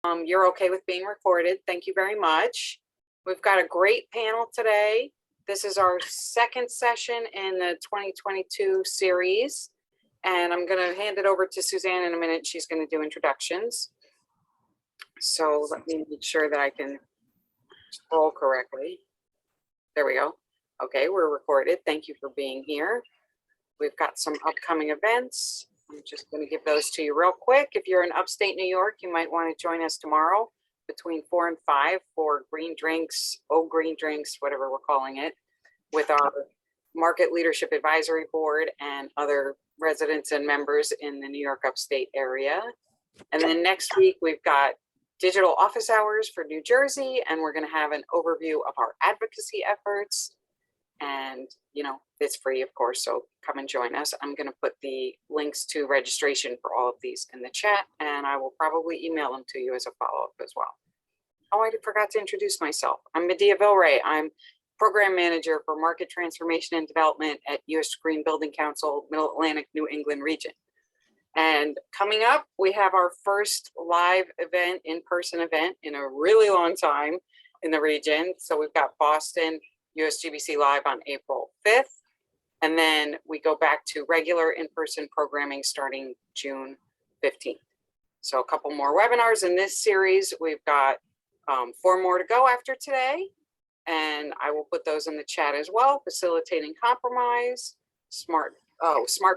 You're okay with being recorded. Thank you very much. We've got a great panel today. This is our second session in the 2022 series, and I'm going to hand it over to Suzanne in a minute. She's going to do introductions. So let me make sure that I can scroll correctly. There we go. Okay, we're recorded. Thank you for being here. We've got some upcoming events. I'm just going to give those to you real quick. If you're in upstate New York, you might want to join us tomorrow between 4 and 5 for green drinks, green drinks, whatever we're calling it, with our Market Leadership Advisory Board and other residents and members in the New York upstate area. And then next week, we've got digital office hours for New Jersey, and we're going to have an overview of our advocacy efforts. And, you know, it's free, of course, so come and join us. I'm going to put the links to registration for all of these in the chat, and I will probably email them to you as a follow-up as well. Oh, I forgot to introduce myself. I'm Medea Vilray. I'm Program Manager for Market Transformation and Development at U.S. Green Building Council, Middle Atlantic, New England region. And coming up, we have our first live event, in-person event in a really long time in the region. So we've got Boston USGBC Live on April 5th. And then we go back to regular in-person programming starting June 15th. So a couple more webinars in this series. We've got 4 more to go after today. And I will put those in the chat as well. Facilitating compromise, smart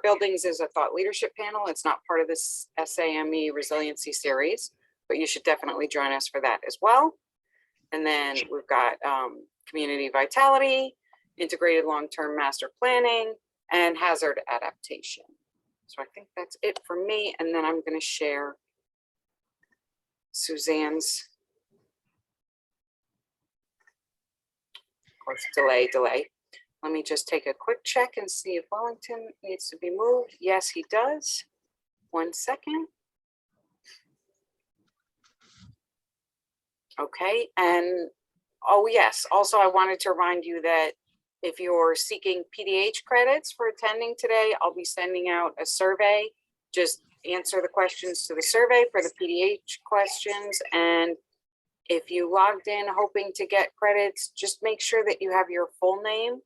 buildings is a thought leadership panel. It's not part of this SAME resiliency series, but you should definitely join us for that as well. And then we've got community vitality, integrated long-term master planning, and hazard adaptation. So I think that's it for me. And then I'm going to share Suzanne's, of course, delay. Let me just take a quick check and see if Wellington needs to be moved. Yes, he does. 1 second. Okay, and oh yes, also I wanted to remind you that if you're seeking PDH credits for attending today, I'll be sending out a survey. Just answer the questions to the survey for the PDH questions. And if you logged in hoping to get credits, just make sure that you have your full name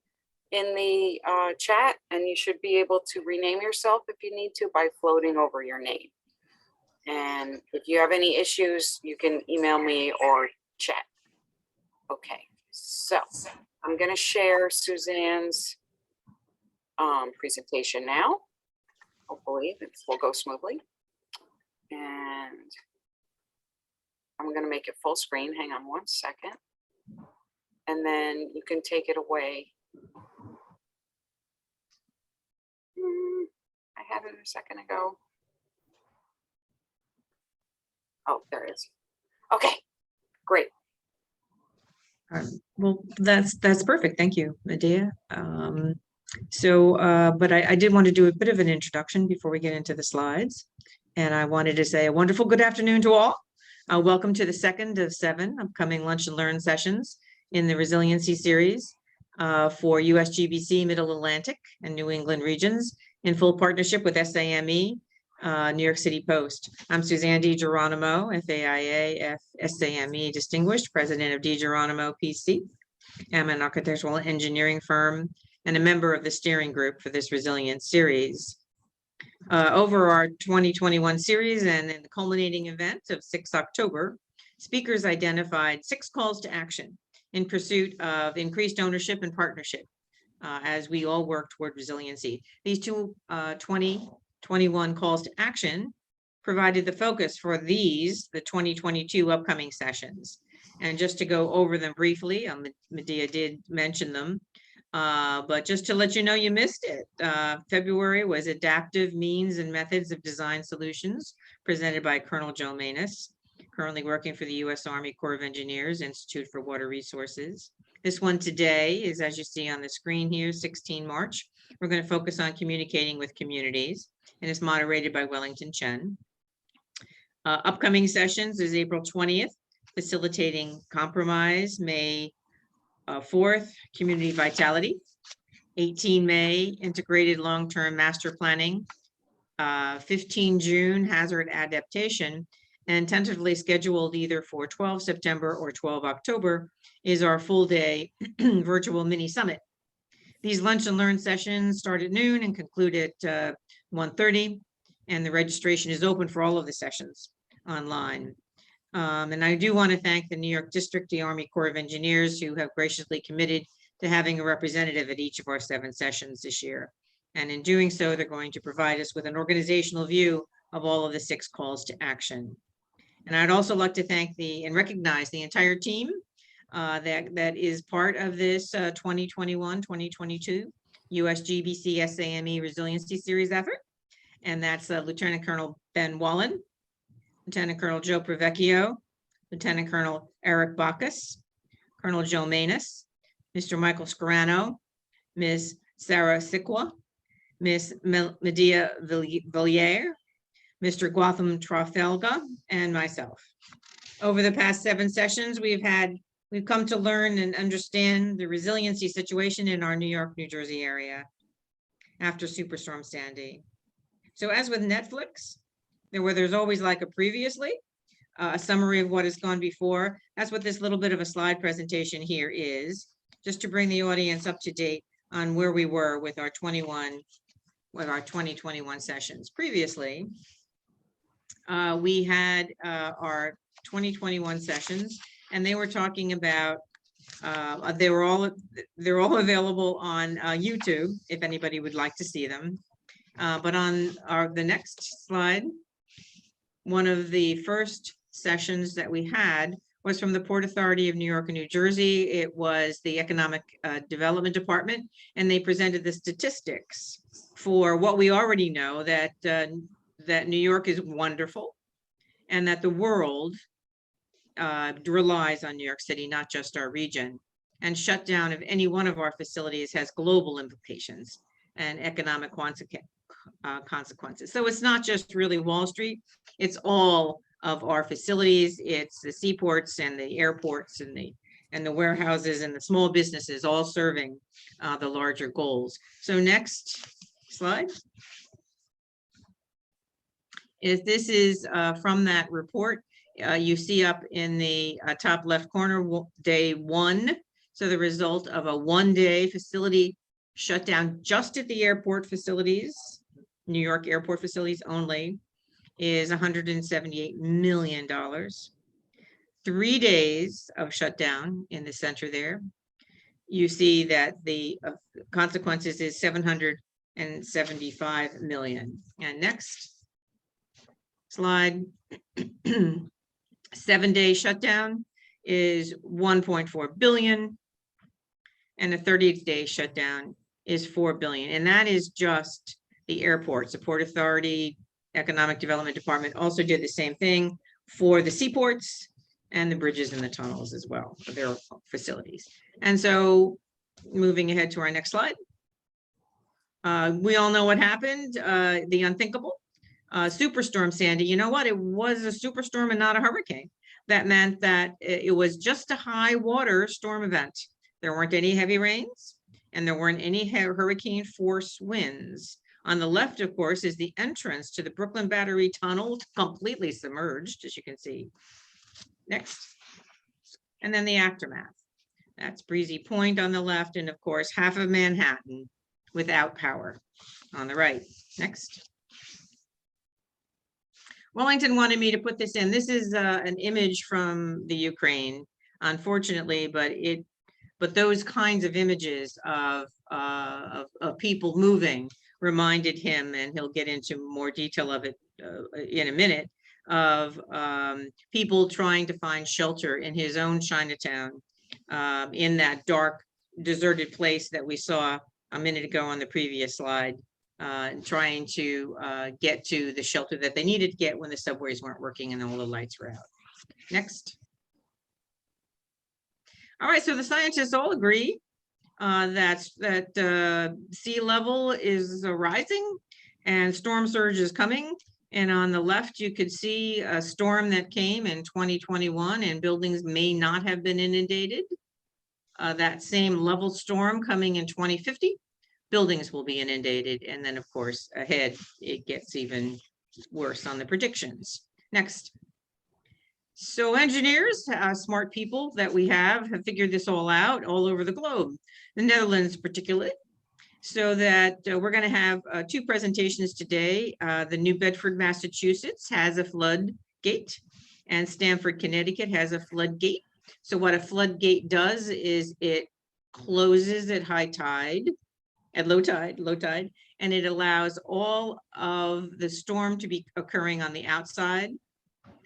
in the chat, and you should be able to rename yourself if you need to by floating over your name. And if you have any issues, you can email me or chat. Okay, so I'm going to share Suzanne's presentation now. Hopefully this will go smoothly. And I'm going to make it full screen. Hang on 1 second. And then you can take it away. I had it a second ago. Oh, there it is. Okay, great. Well, that's perfect. Thank you, Medea. But I did want to do a bit of an introduction before we get into the slides. And I wanted to say a wonderful good afternoon to all. Welcome to the second of 7 upcoming Lunch and Learn sessions in the Resiliency series for USGBC, Middle Atlantic, and New England regions in full partnership with SAME, New York City Post. I'm Suzanne DiGeronimo, FAIA, SAME Distinguished, President of DiGeronimo PC. I'm an architectural engineering firm and a member of the steering group for this Resilience series. Over our 2021 series and in the culminating event of 6 October, speakers identified 6 calls to action in pursuit of increased ownership and partnership as we all work toward resiliency. These 2021 calls to action provided the focus for the 2022 upcoming sessions. And just to go over them briefly, Medea did mention them, but just to let you know you missed it. February was Adaptive Means and Methods of Design Solutions, presented by Colonel Joe Manus, currently working for the U.S. Army Corps of Engineers Institute for Water Resources. This one today is, as you see on the screen here, 16 March. We're going to focus on communicating with communities, and it's moderated by Wellington Chen. Upcoming sessions is April 20th, Facilitating Compromise, May 4th, Community Vitality, 18 May, Integrated Long-Term Master Planning, 15 June, Hazard Adaptation, and tentatively scheduled either for 12 September or 12 October is our full day virtual mini summit. These lunch and learn sessions start at noon and conclude at 1:30, and the registration is open for all of the sessions online. And I do want to thank the New York District, the Army Corps of Engineers, who have graciously committed to having a representative at each of our 7 sessions this year. And in doing so, they're going to provide us with an organizational view of all of the 6 calls to action. And I'd also like to thank and recognize the entire team that is part of this 2021-2022 USGBC SAME Resiliency Series effort. And that's Lieutenant Colonel Ben Wallen, Lieutenant Colonel Joe Pravecchio, Lieutenant Colonel Eric Bacchus, Colonel Joe Manus, Mr. Michael Scarano, Ms. Sarah Sikwa, Ms. Medea Villiers, Mr. Gautam Trafalga, and myself. Over the past 7 sessions, we've come to learn and understand the resiliency situation in our New York, New Jersey area after Superstorm Sandy. So as with Netflix, there's always like a previously, a summary of what has gone before. That's what this little bit of a slide presentation here is, just to bring the audience up to date on where we were with our 2021 sessions. Previously, we had our 2021 sessions, and they were talking about, they're all available on YouTube if anybody would like to see them. But on the next slide, one of the first sessions that we had was from the Port Authority of New York and New Jersey. It was the Economic Development Department, and they presented the statistics for what we already know, that New York is wonderful and that the world relies on New York City, not just our region. And shutdown of any one of our facilities has global implications and economic consequences. So it's not just really Wall Street, it's all of our facilities. It's the seaports and the airports and the warehouses and the small businesses all serving the larger goals. So next slide. This is from that report. You see up in the top left corner, day 1. So the result of a 1-day facility shutdown just at the airport facilities, New York airport facilities only, is $178 million. 3 days of shutdown in the center there. You see that the consequences is $775 million. And next slide. 7-day shutdown is $1.4 billion, and a 30-day shutdown is $4 billion. And that is just the airports. The Port Authority Economic Development Department also did the same thing for the seaports and the bridges and the tunnels as well, for their facilities. And so moving ahead to our next slide. We all know what happened, the unthinkable. Superstorm Sandy, you know what? It was a superstorm and not a hurricane. That meant that it was just a high water storm event. There weren't any heavy rains and there weren't any hurricane force winds. On the left, of course, is the entrance to the Brooklyn Battery Tunnel, completely submerged, as you can see. Next. And then the aftermath. That's Breezy Point on the left, and of course, half of Manhattan without power on the right. Next. Wellington wanted me to put this in. This is an image from the Ukraine, unfortunately, but those kinds of images of people moving reminded him, and he'll get into more detail of it in a minute, of people trying to find shelter in his own Chinatown, in that dark, deserted place that we saw a minute ago on the previous slide, trying to get to the shelter that they needed to get when the subways weren't working and all the lights were out. Next. All right, so the scientists all agree that sea level is rising and storm surge is coming. And on the left, you could see a storm that came in 2021 and buildings may not have been inundated. That same level storm coming in 2050, buildings will be inundated. And then, of course, ahead, it gets even worse on the predictions. Next. So engineers, smart people that we have figured this all out all over the globe, the Netherlands particularly. So that we're going to have two presentations today. The New Bedford, Massachusetts has a floodgate, and Stanford, Connecticut has a floodgate. So what a floodgate does is it closes at high tide, at low tide, and it allows all of the storm to be occurring on the outside,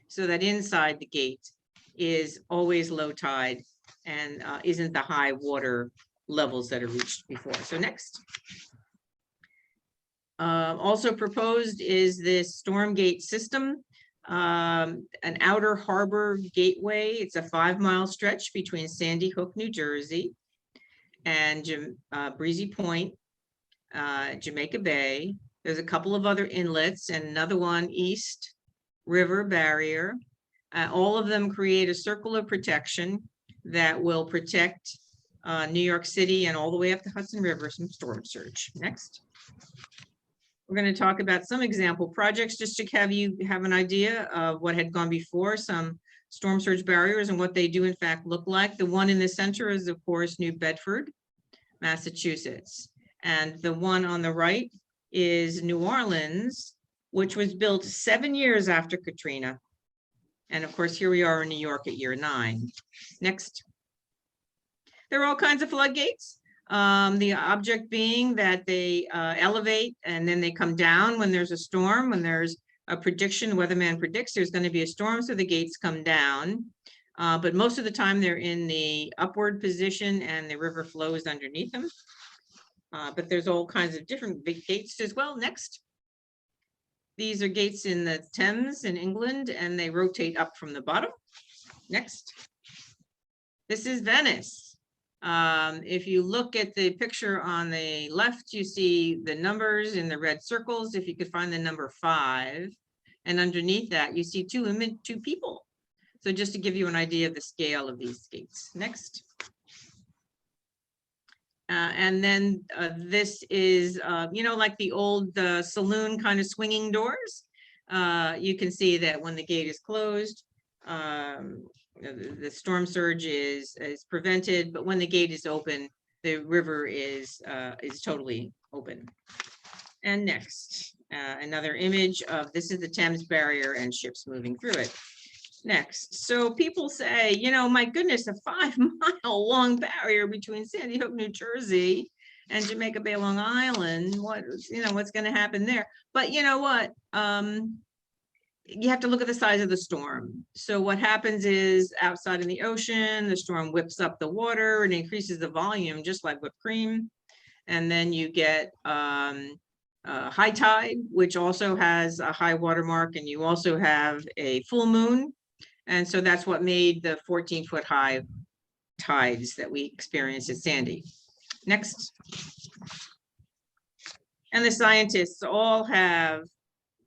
so that inside the gate is always low tide and isn't the high water levels that are reached before. So next. Also proposed is this Stormgate System, an outer harbor gateway. It's a 5-mile stretch between Sandy Hook, New Jersey, and Breezy Point, Jamaica Bay. There's a couple of other inlets and another one east river barrier. All of them create a circle of protection that will protect New York City and all the way up the Hudson River from storm surge. Next. We're going to talk about some example projects just to have you have an idea of what had gone before, some storm surge barriers and what they do in fact look like. The one in the center is, of course, New Bedford, Massachusetts. And the one on the right is New Orleans, which was built 7 years after Katrina. And of course, here we are in New York at year 9. Next. There are all kinds of floodgates. The object being that they elevate and then they come down when there's a storm, when there's a prediction, weatherman predicts there's going to be a storm, so the gates come down. But most of the time they're in the upward position and the river flows underneath them. But there's all kinds of different big gates as well. Next. These are gates in the Thames in England, and they rotate up from the bottom. Next. This is Venice. If you look at the picture on the left, you see the numbers in the red circles. If you could find the number 5, and underneath that, you see two people. So just to give you an idea of the scale of these gates. Next. And then this is, you know, like the old saloon kind of swinging doors. You can see that when the gate is closed, the storm surge is prevented, but when the gate is open, the river is totally open. And next, another image of this is the Thames barrier and ships moving through it. Next, so people say, you know, my goodness, a 5-mile long barrier between Sandy Hook, New Jersey, and Jamaica Bay, Long Island. What's going to happen there? But you know what? You have to look at the size of the storm. So what happens is outside in the ocean, the storm whips up the water and increases the volume, just like whipped cream. And then you get high tide, which also has a high water mark, and you also have a full moon. And so that's what made the 14-foot high tides that we experienced at Sandy. Next. And the scientists all have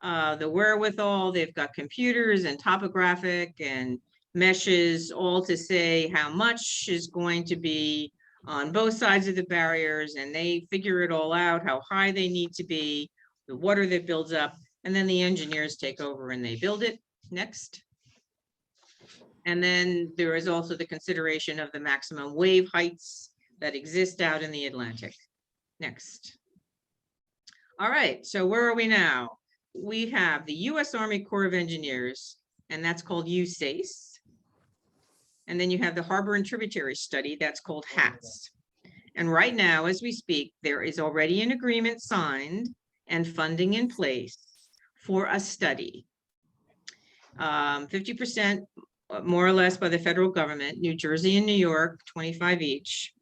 the wherewithal. They've got computers and topographic and meshes all to say how much is going to be on both sides of the barriers, and they figure it all out, how high they need to be, the water that builds up, and then the engineers take over and they build it. Next. And then there is also the consideration of the maximum wave heights that exist out in the Atlantic. Next. All right, so where are we now? We have the U.S. Army Corps of Engineers, and that's called USACE. And then you have the Harbor and Tributary Study, that's called HATS. And right now, as we speak, there is already an agreement signed and funding in place for a study. 50% more or less by the federal government, New Jersey and New York, 25 each.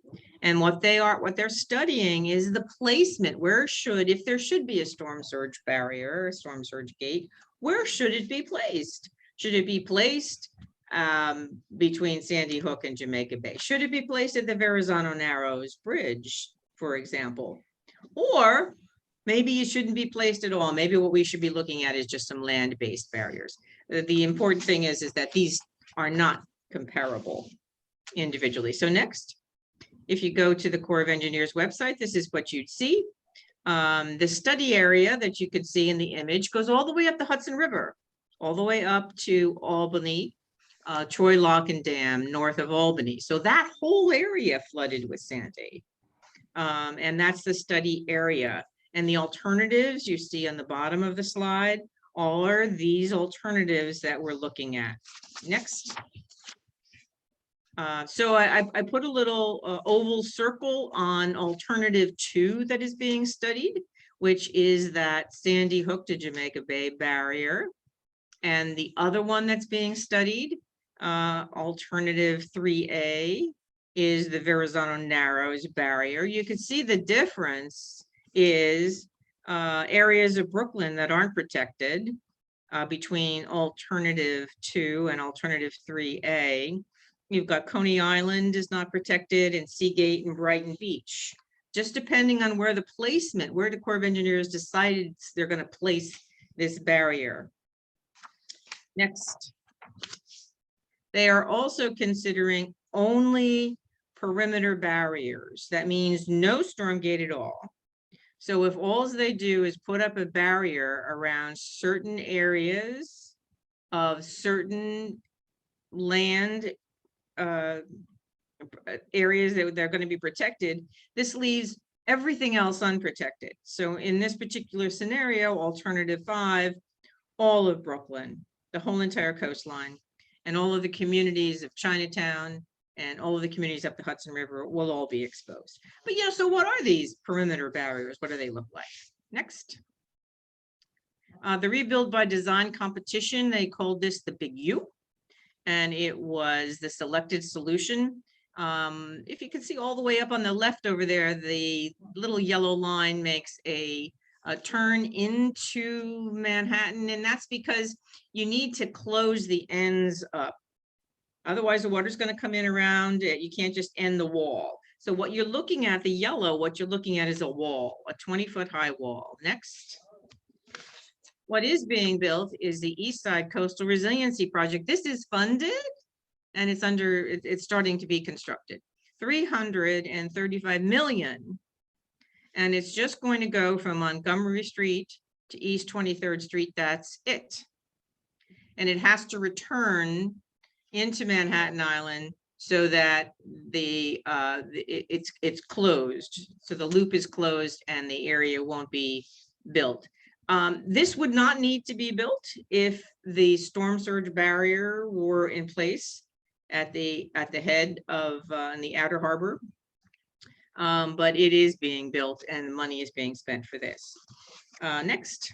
And what they're studying is the placement. If there should be a storm surge barrier, a storm surge gate, where should it be placed? Should it be placed between Sandy Hook and Jamaica Bay? Should it be placed at the Verrazano Narrows Bridge, for example? Or maybe it shouldn't be placed at all. Maybe what we should be looking at is just some land-based barriers. The important thing is that these are not comparable individually. So next, if you go to the Corps of Engineers website, this is what you'd see. The study area that you could see in the image goes all the way up the Hudson River, all the way up to Albany, Troy Lock and Dam north of Albany. So that whole area flooded with Sandy. And that's the study area. And the alternatives you see on the bottom of the slide, all are these alternatives that we're looking at. Next. So I put a little oval circle on alternative 2 that is being studied, which is that Sandy Hook to Jamaica Bay barrier. And the other one that's being studied, alternative 3A, is the Verrazano Narrows barrier. You can see the difference is areas of Brooklyn that aren't protected between alternative 2 and alternative 3A. You've got Coney Island is not protected, and Seagate and Brighton Beach. Just depending on where the placement, where the Corps of Engineers decided they're going to place this barrier. Next. They are also considering only perimeter barriers. That means no storm gate at all. So if all they do is put up a barrier around certain areas of certain land areas that they're going to be protected, this leaves everything else unprotected. So in this particular scenario, alternative 5, all of Brooklyn, the whole entire coastline, and all of the communities of Chinatown and all of the communities up the Hudson River will all be exposed. But yeah, so what are these perimeter barriers? What do they look like? Next. The Rebuild by Design competition, they called this the Big U, and it was the selected solution. If you can see all the way up on the left over there, the little yellow line makes a turn into Manhattan, and that's because you need to close the ends up. Otherwise, the water's going to come in around it. You can't just end the wall. So what you're looking at, the yellow, what you're looking at is a wall, a 20-foot high wall. Next. What is being built is the East Side Coastal Resiliency Project. This is funded, and it's starting to be constructed. $335 million. And it's just going to go from Montgomery Street to East 23rd Street. That's it. And it has to return into Manhattan Island so that it's closed. So the loop is closed and the area won't be built. This would not need to be built if the storm surge barrier were in place at the head of in the outer harbor. But it is being built and money is being spent for this. Next.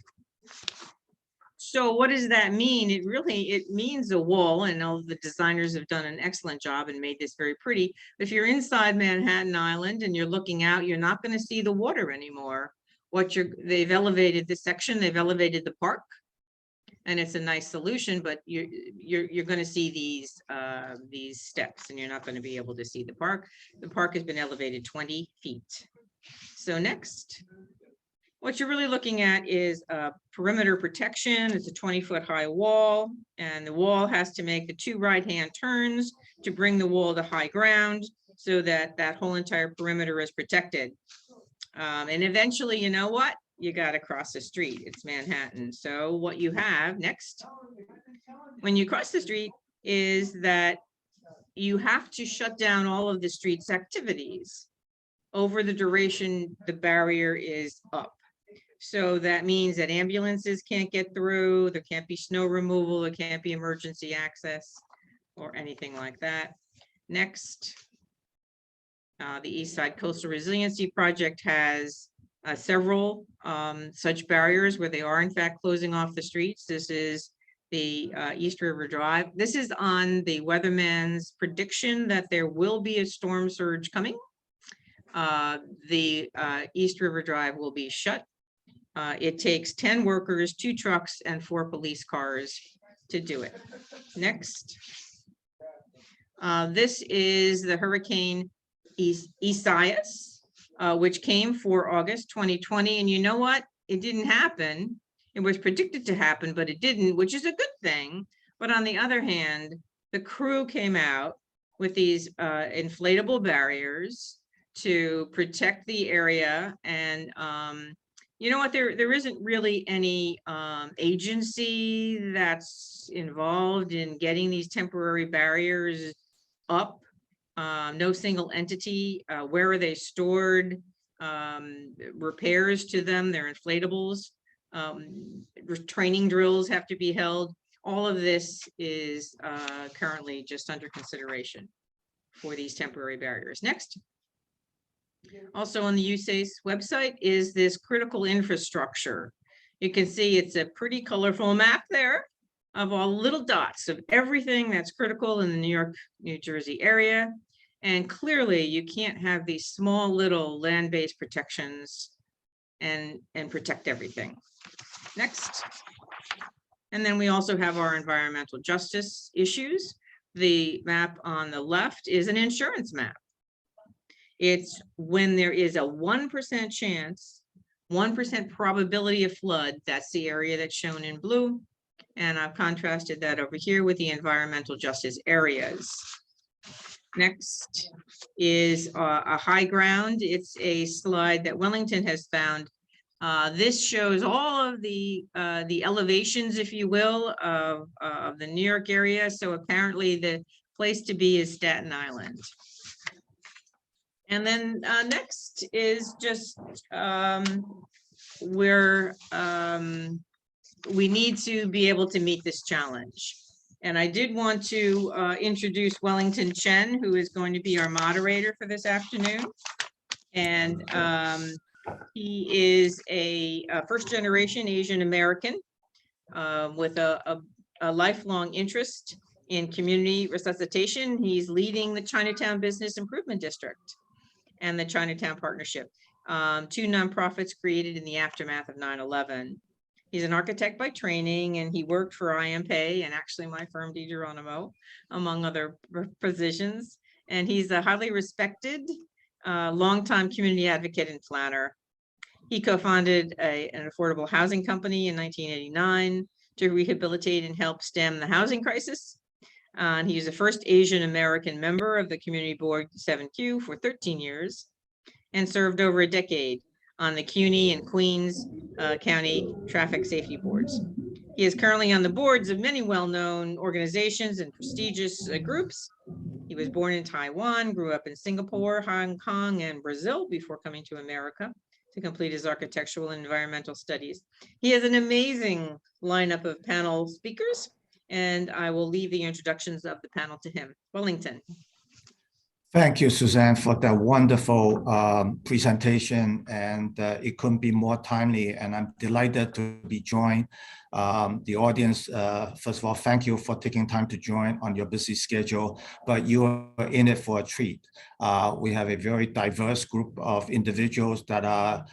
So what does that mean? It means a wall, and all the designers have done an excellent job and made this very pretty. If you're inside Manhattan Island and you're looking out, you're not going to see the water anymore. They've elevated this section, they've elevated the park, and it's a nice solution, but you're going to see these steps, and you're not going to be able to see the park. The park has been elevated 20 feet. So next. What you're really looking at is perimeter protection. It's a 20-foot high wall, and the wall has to make the 2 right-hand turns to bring the wall to high ground so that that whole entire perimeter is protected. And eventually, you know what? You got to cross the street. It's Manhattan. So what you have next, when you cross the street, is that you have to shut down all of the street's activities over the duration the barrier is up. So that means that ambulances can't get through, there can't be snow removal, there can't be emergency access or anything like that. Next, the East Side Coastal Resiliency Project has several such barriers where they are in fact closing off the streets. This is the East River Drive. This is on the weatherman's prediction that there will be a storm surge coming. The East River Drive will be shut. It takes 10 workers, 2 trucks, and 4 police cars to do it. Next. This is the Hurricane Isaias, which came for August 2020. And you know what? It didn't happen. It was predicted to happen, but it didn't, which is a good thing. But on the other hand, the crew came out with these inflatable barriers to protect the area and You know what, there isn't really any agency that's involved in getting these temporary barriers up. No single entity. Where are they stored? Repairs to them, they're inflatables. Training drills have to be held. All of this is currently just under consideration for these temporary barriers. Next. Also on the USACE website is this critical infrastructure. You can see it's a pretty colorful map there of all little dots of everything that's critical in the New York, New Jersey area. And clearly you can't have these small little land-based protections and protect everything. Next. And then we also have our environmental justice issues. The map on the left is an insurance map. It's when there is a 1% chance, 1% probability of flood, that's the area that's shown in blue. And I've contrasted that over here with the environmental justice areas. Next is a high ground. It's a slide that Wellington has found. This shows all of the elevations, if you will, of the New York area. So apparently the place to be is Staten Island. And then next is just where we need to be able to meet this challenge. And I did want to introduce Wellington Chen, who is going to be our moderator for this afternoon. And he is a first-generation Asian American with a lifelong interest in community resuscitation. He's leading the Chinatown Business Improvement District and the Chinatown Partnership, two nonprofits created in the aftermath of 9/11. He's an architect by training, and he worked for IMPay and actually my firm DiGeronimo, among other positions. And he's a highly respected, longtime community advocate and planner. He co-founded an affordable housing company in 1989 to rehabilitate and help stem the housing crisis. And he was the first Asian American member of the Community Board 7Q for 13 years and served over a decade on the Coney and Queens County Traffic Safety Boards. He is currently on the boards of many well-known organizations and prestigious groups. He was born in Taiwan, grew up in Singapore, Hong Kong, and Brazil before coming to America to complete his architectural and environmental studies. He has an amazing lineup of panel speakers, and I will leave the introductions of the panel to him. Wellington. Thank you, Suzanne, for that wonderful presentation, and it couldn't be more timely, and I'm delighted to be joined. The audience, first of all, thank you for taking time to join on your busy schedule, but you are in it for a treat. We have a very diverse group of individuals that are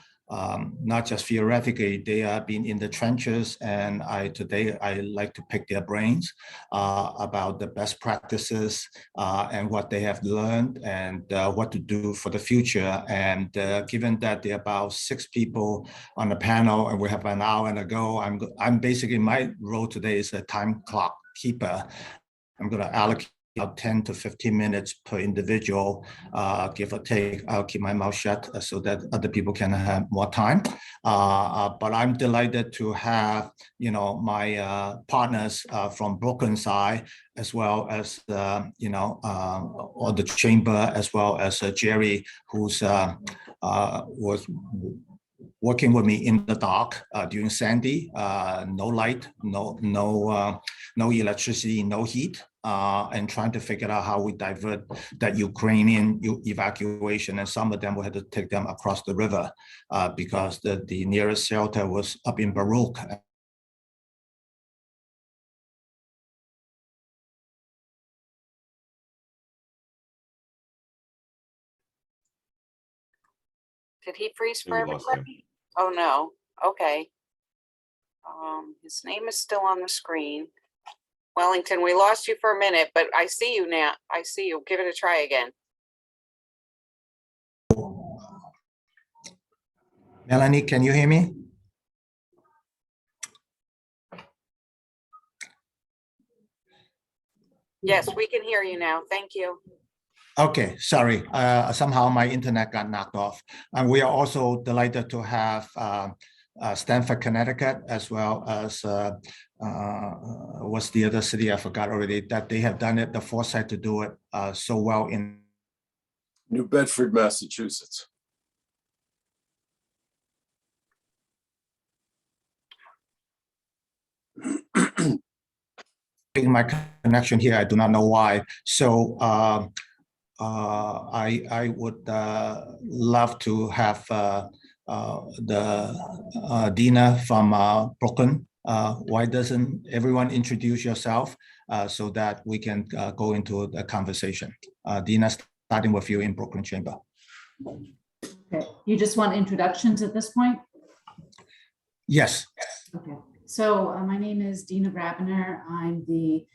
not just theoretically, they have been in the trenches, and today I like to pick their brains about the best practices and what they have learned and what to do for the future. And given that there are about 6 people on the panel and we have an hour and a go, I'm basically, my role today is a time clock keeper. I'm going to allocate about 10 to 15 minutes per individual, give or take. I'll keep my mouth shut so that other people can have more time. But I'm delighted to have, my partners from Brooklyn side, as well as, or the chamber, as well as Jerry, who's was working with me in the dark during Sandy. No light, no electricity, no heat. And trying to figure out how we divert that Ukrainian evacuation. And some of them, we had to take them across the river because the nearest shelter was up in Baruch. Did he freeze for everybody? Oh, no. Okay. His name is still on the screen. Wellington, we lost you for a minute, but I see you now. I see you. Give it a try again. Melanie, can you hear me? Yes, we can hear you now. Thank you. Okay, sorry. Somehow my internet got knocked off. And we are also delighted to have Stanford, Connecticut, as well as what's the other city? I forgot already. That they have done it, the foresight to do it so well in New Bedford, Massachusetts. my connection here. I do not know why. So I would love to have Dina from Brooklyn. Why doesn't everyone introduce yourself so that we can go into the conversation? Dina, starting with you in Brooklyn Chamber. Okay, you just want introductions at this point? Yes. Okay, so my name is Dina Grabiner. I'm the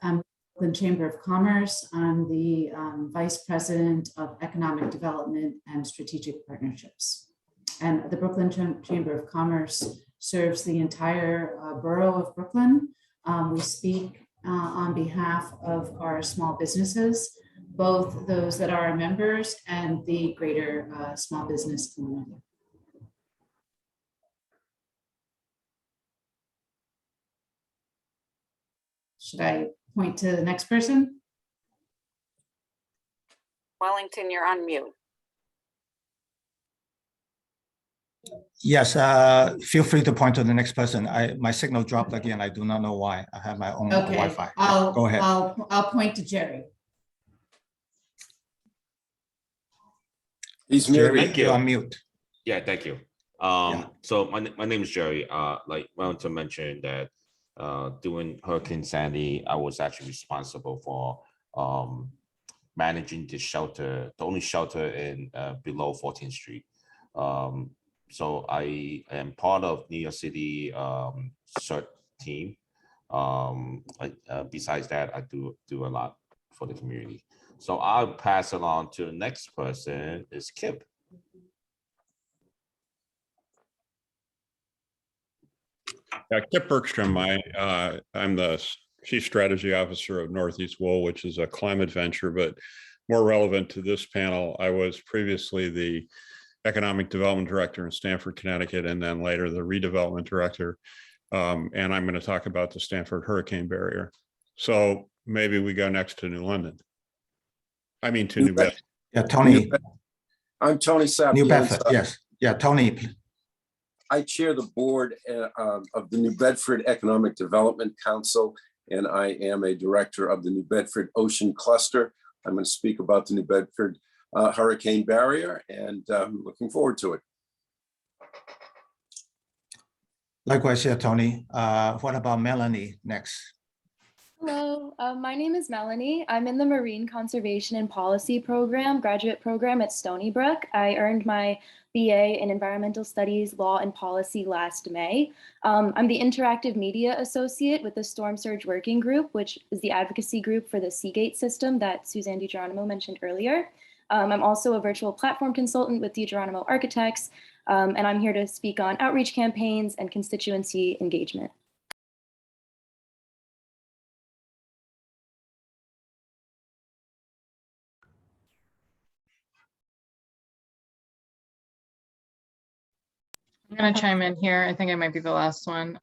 Brooklyn Chamber of Commerce. I'm the Vice President of Economic Development and Strategic Partnerships. And the Brooklyn Chamber of Commerce serves the entire borough of Brooklyn. We speak on behalf of our small businesses, both those that are our members and the greater small business community. Should I point to the next person? Wellington, you're on mute. Yes, feel free to point to the next person. My signal dropped again. I do not know why. I have my own Okay, Wi-Fi. Go ahead. I'll point to Jerry. He's Jerry, muted. you're on mute. Yeah, thank you. So my name is Jerry. Like Wellington mentioned that during Hurricane Sandy, I was actually responsible for managing the shelter, the only shelter in below 14th Street. So I am part of New York City CERT team. Besides that, I do a lot for the community. So I'll pass it on to the next person is Kip. Kip Bergstrom, I'm the Chief Strategy Officer of Northeast Wool, which is a climate venture, but more relevant to this panel, I was previously the Economic Development Director in Stanford, Connecticut, and then later the Redevelopment Director. And I'm going to talk about the Stanford Hurricane Barrier. So maybe we go next to New London. I mean to New Bedford. Yeah, Tony. I'm Tony Sapienza. New Bedford, yes. Yeah, Tony. I chair the board of the New Bedford Economic Development Council, and I am a director of the New Bedford Ocean Cluster. I'm going to speak about the New Bedford Hurricane Barrier, and I'm looking forward to it. Likewise here, Tony. What about Melanie next? Hello, my name is Melanie. I'm in the Marine Conservation and Policy program, graduate program at Stony Brook. I earned my BA in Environmental Studies, Law and Policy last May. I'm the Interactive Media Associate with the Storm Surge Working Group, which is the advocacy group for the Seagate system that Suzanne DiGeronimo mentioned earlier. I'm also a virtual platform consultant with DiGeronimo Architects, and I'm here to speak on outreach campaigns and constituency engagement. I'm going to chime in here. I think I might be the last one.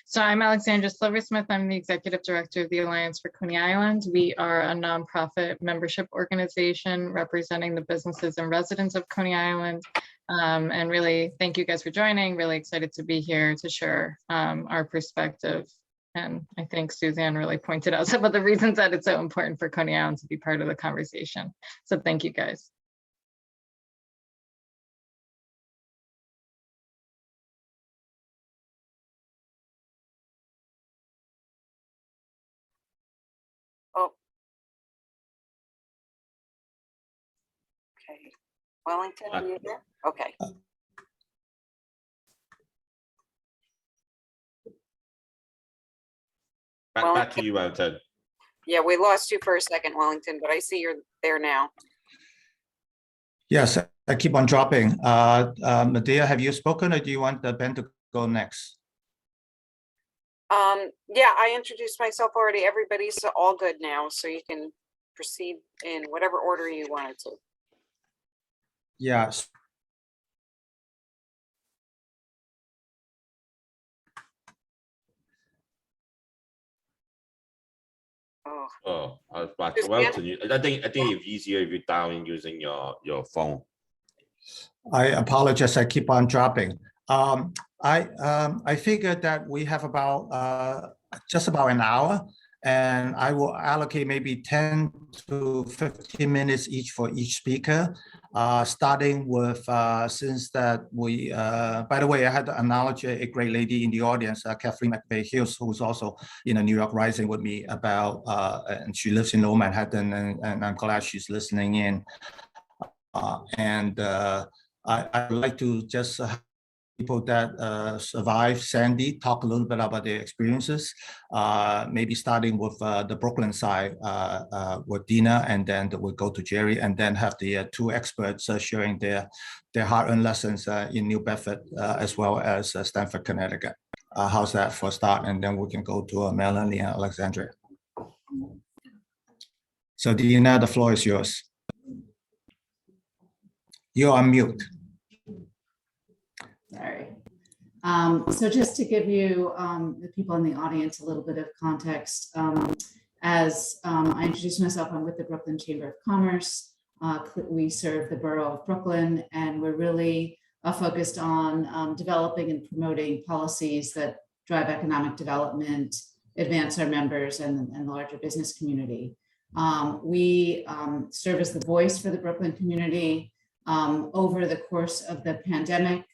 So I'm Alexandra Silversmith. I'm the Executive Director of the Alliance for Coney Island. We are a nonprofit membership organization representing the businesses and residents of Coney Island. And really, thank you guys for joining. Really excited to be here to share our perspective. And I think Suzanne really pointed out some of the reasons that it's so important for Coney Island to be part of the conversation. So thank you guys. Oh. Okay. Wellington, are you there? Okay. Back to you, Wellington. Yeah, we lost you for a second, Wellington, but I see you're there now. Yes, I keep on dropping. Medea, have you spoken or do you want Ben to go next? Yeah, I introduced myself already. Everybody's all good now, so you can proceed in whatever order you wanted to. Yes. Oh, Oh, well, Suzanne? to you. I think it's easier if you dial in using your phone. I apologize, I keep on dropping. I figured that we have about just about an hour, and I will allocate maybe 10 to 15 minutes each for each speaker, starting with since that we, by the way, I had to acknowledge a great lady in the audience, Kathleen McVeigh-Hughes, who's also in a New York Rising with me about, and she lives in Lower Manhattan, and I'm glad she's listening in. I'd like to just have people that survived Sandy talk a little bit about their experiences, maybe starting with the Brooklyn side with Dina, and then we'll go to Jerry, and then have the two experts sharing their hard-earned lessons in New Bedford as well as Stanford, Connecticut. How's that for a start? And then we can go to Melanie and Alexandra. So Dina, the floor is yours. You're on mute. Sorry. So just to give you, the people in the audience, a little bit of context, as I introduced myself, I'm with the Brooklyn Chamber of Commerce. We serve the borough of Brooklyn, and we're really focused on developing and promoting policies that drive economic development, advance our members and the larger business community. We serve as the voice for the Brooklyn community. Over the course of the pandemic,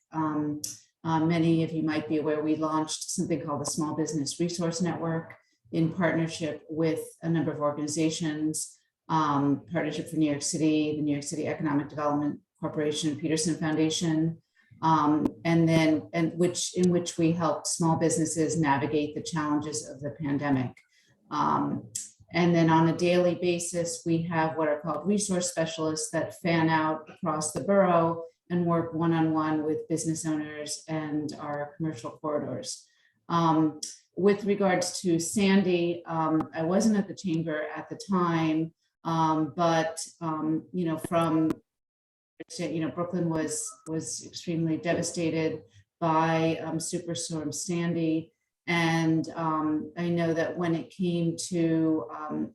many of you might be aware, we launched something called the Small Business Resource Network in partnership with a number of organizations, Partnership for New York City, the New York City Economic Development Corporation, Peterson Foundation, in which we helped small businesses navigate the challenges of the pandemic. And then on a daily basis, we have what are called resource specialists that fan out across the borough and work one-on-one with business owners and our commercial corridors. With regards to Sandy, I wasn't at the chamber at the time, but Brooklyn was extremely devastated by Superstorm Sandy. And I know that when it came to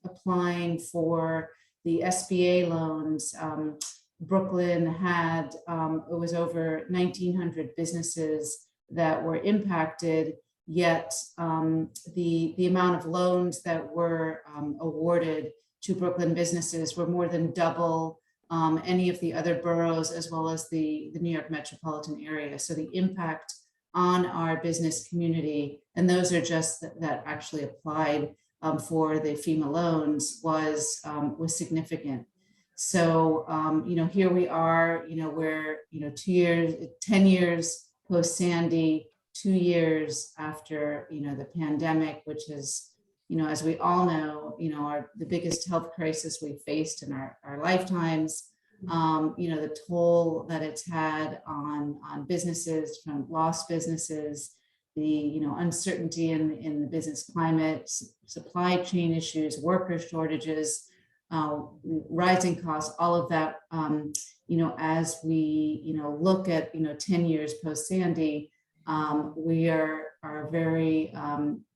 applying for the SBA loans, Brooklyn had, it was over 1,900 businesses that were impacted, yet the amount of loans that were awarded to Brooklyn businesses were more than double any of the other boroughs, as well as the New York metropolitan area. So the impact on our business community, and those are just that actually applied for the FEMA loans, was significant. So here we are, we're 10 years post Sandy, 2 years after the pandemic, which is as we all know, the biggest health crisis we faced in our lifetimes. The toll that it's had on businesses, from lost businesses, the uncertainty in the business climate, supply chain issues, worker shortages, rising costs, all of that. As we look at 10 years post Sandy, we are very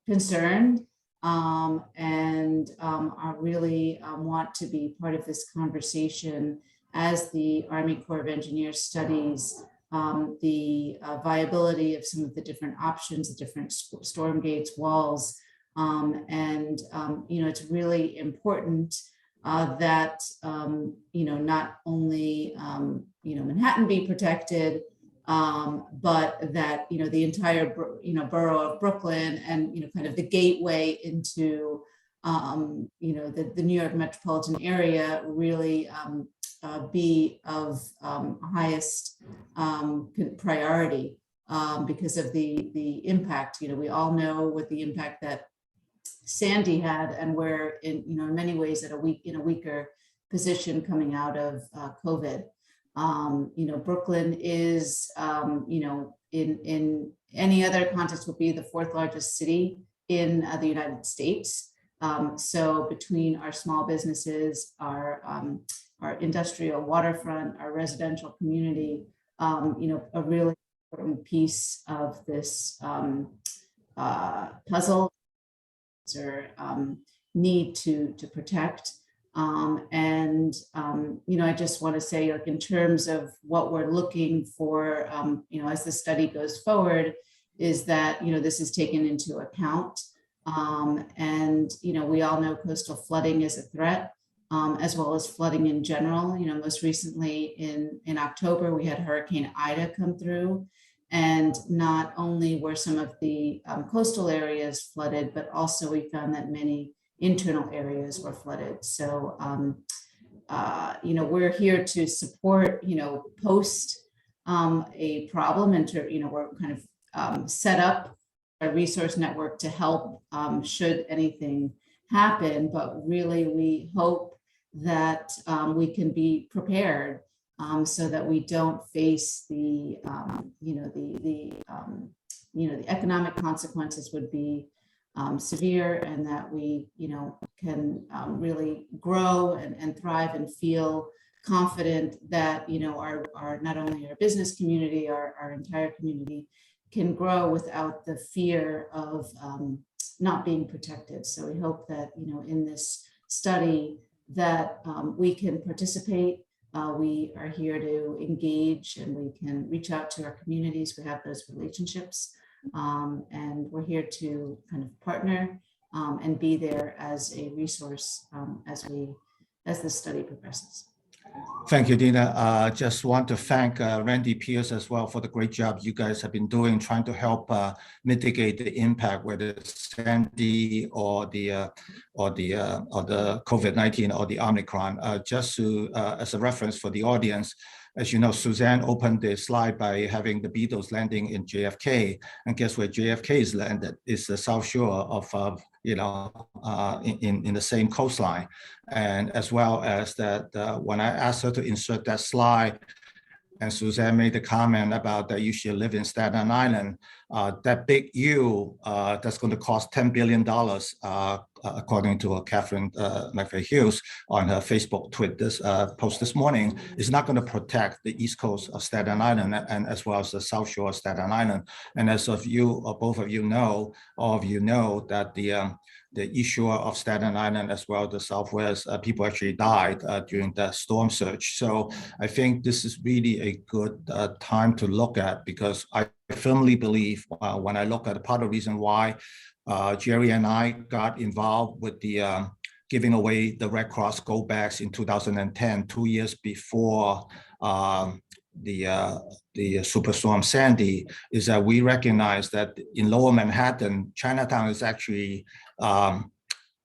concerned and are really want to be part of this conversation as the Army Corps of Engineers studies the viability of some of the different options, the different storm gates, walls. It's really important that, not only, Manhattan be protected, but that, the entire, borough of Brooklyn and, kind of the gateway into, the New York metropolitan area really be of highest priority because of the impact. We all know what the impact that Sandy had, and we're in many ways in a weaker position coming out of COVID. Brooklyn is in any other context would be the 4th largest city in the United States. So between our small businesses, our industrial waterfront, our residential community, a really important piece of this puzzle. need to protect. I just want to say, like, in terms of what we're looking for, as the study goes forward, is that, this is taken into account. We all know coastal flooding is a threat, as well as flooding in general. Most recently in October, we had Hurricane Ida come through. And not only were some of the coastal areas flooded, but also we found that many internal areas were flooded. So, we're here to support, post a problem, and we're kind of set up a resource network to help should anything happen. But really, we hope that we can be prepared so that we don't face the economic consequences would be severe, and that we, can really grow and thrive and feel confident that, our not only our business community, our entire community can grow without the fear of not being protected. So we hope that, in this study that we can participate. We are here to engage, and we can reach out to our communities. We have those relationships. And we're here to kind of partner and be there as a resource as the study progresses. Thank you, Dina. Just want to thank Randy Pierce as well for the great job you guys have been doing, trying to help mitigate the impact, whether it's Sandy or the COVID-19 or the Omicron. Just to as a reference for the audience, as you know, Suzanne opened the slide by having the Beatles landing in JFK, and guess where JFK is landed? It's the South Shore of in the same coastline. And as well as that, when I asked her to insert that slide, and Suzanne made the comment about that you should live in Staten Island, that big U that's going to cost $10 billion, according to Catherine McVeigh-Hughes on her Facebook tweet post this morning, is not going to protect the East Coast of Staten Island and as well as the South Shore of Staten Island. And as of you, or both of you know, all of you know that the east shore of Staten Island as well as the Southwest, people actually died during the storm surge. So I think this is really a good time to look at, because I firmly believe when I look at part of the reason why Jerry and I got involved with the giving away the Red Cross Gold Bags in 2010, 2 years before the Superstorm Sandy, is that we recognize that in Lower Manhattan, Chinatown is actually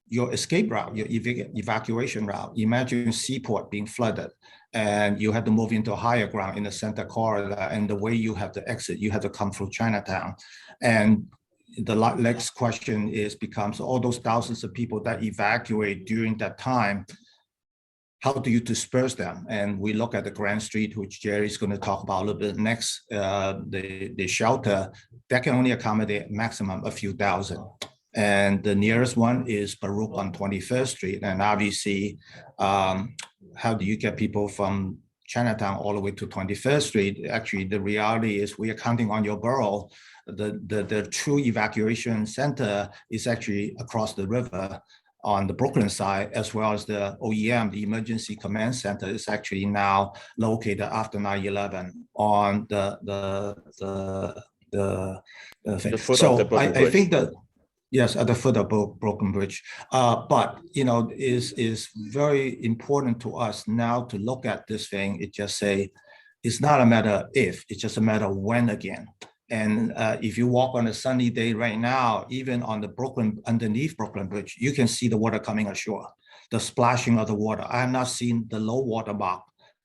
your escape route, your evacuation route. Imagine Seaport being flooded, and you have to move into higher ground in the center corridor, and the way you have to exit, you have to come through Chinatown. And the next question becomes all those thousands of people that evacuate during that time, how do you disperse them? And we look at the Grand Street, which Jerry's going to talk about a little bit next, the shelter, that can only accommodate maximum a few thousand. And the nearest one is Baruch on 21st Street. And obviously, how do you get people from Chinatown all the way to 21st Street? Actually, the reality is we are counting on your borough. The true evacuation center is actually across the river on the Brooklyn side, as well as the OEM, the Emergency Command Center, is actually now located after 9/11 on the foot of the Brooklyn Bridge. I think that, yes, at the foot of Brooklyn Bridge. But, is very important to us now to look at this thing. It just say, it's not a matter of if, it's just a matter of when again. And if you walk on a sunny day right now, even on the underneath Brooklyn Bridge, you can see the water coming ashore, the splashing of the water. I have not seen the low water mark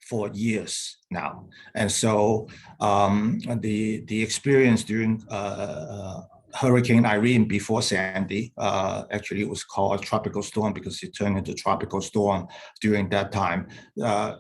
for years now. And so the experience during Hurricane Irene before Sandy, actually it was called a tropical storm because it turned into a tropical storm during that time.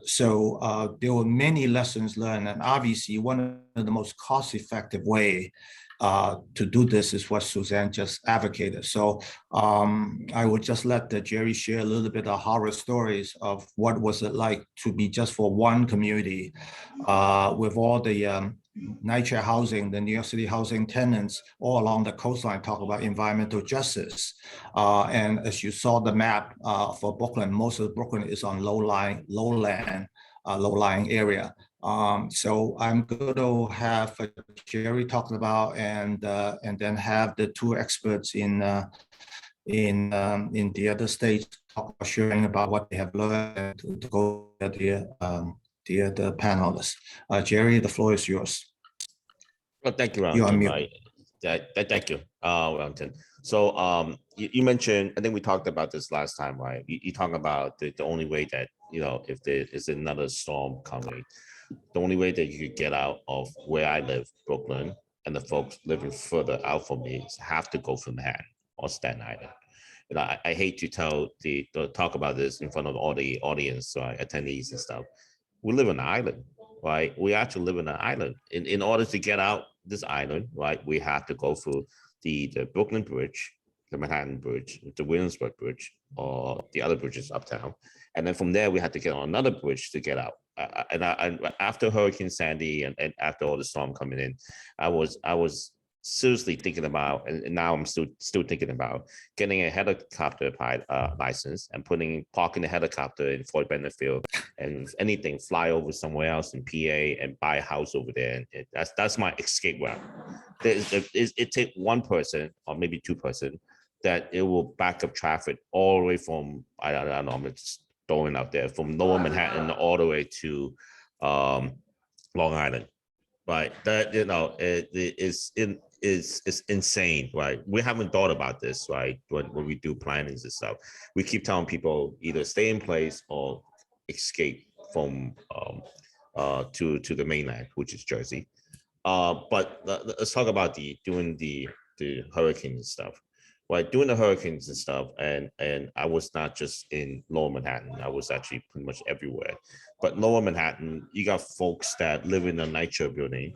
So there were many lessons learned, and obviously one of the most cost-effective way to do this is what Suzanne just advocated. So I would just let Jerry share a little bit of horror stories of what was it like to be just for one community with all the NYCHA housing, the New York City housing tenants all along the coastline talk about environmental justice. And as you saw the map for Brooklyn, most of Brooklyn is on low-lying area. So I'm going to have Jerry talking about and then have the two experts in the other states sharing about what they have learned to go at the panelists. Jerry, the floor is yours. Well, thank you, You're on Wellington. mute. Thank you, Wellington. So you mentioned, I think we talked about this last time, right? You talk about the only way that, if there is another storm coming, the only way that you could get out of where I live, Brooklyn, and the folks living further out from me is have to go through Manhattan or Staten Island. I hate to talk about this in front of all the audience, attendees and stuff. We live on an island, right? We actually live on an island. In order to get out this island, right, we have to go through the Brooklyn Bridge, the Manhattan Bridge, the Williamsburg Bridge, or the other bridges uptown. And then from there, we had to get on another bridge to get out. And after Hurricane Sandy and after all the storm coming in, I was seriously thinking about, and now I'm still thinking about getting a helicopter license and parking the helicopter in Fort Benefit, and if anything, fly over somewhere else in PA and buy a house over there. And that's my escape route. It takes one person or maybe two person that it will back up traffic all the way from, I don't know, I'm just throwing out there, from Lower Manhattan all the way to Long Island. Right, that is insane, right? We haven't thought about this, right? When we do plannings and stuff, we keep telling people either stay in place or escape from to the mainland, which is Jersey. But let's talk about doing the hurricanes and stuff. Right, doing the hurricanes and stuff, and I was not just in Lower Manhattan, I was actually pretty much everywhere. But Lower Manhattan, you got folks that live in the NYCHA building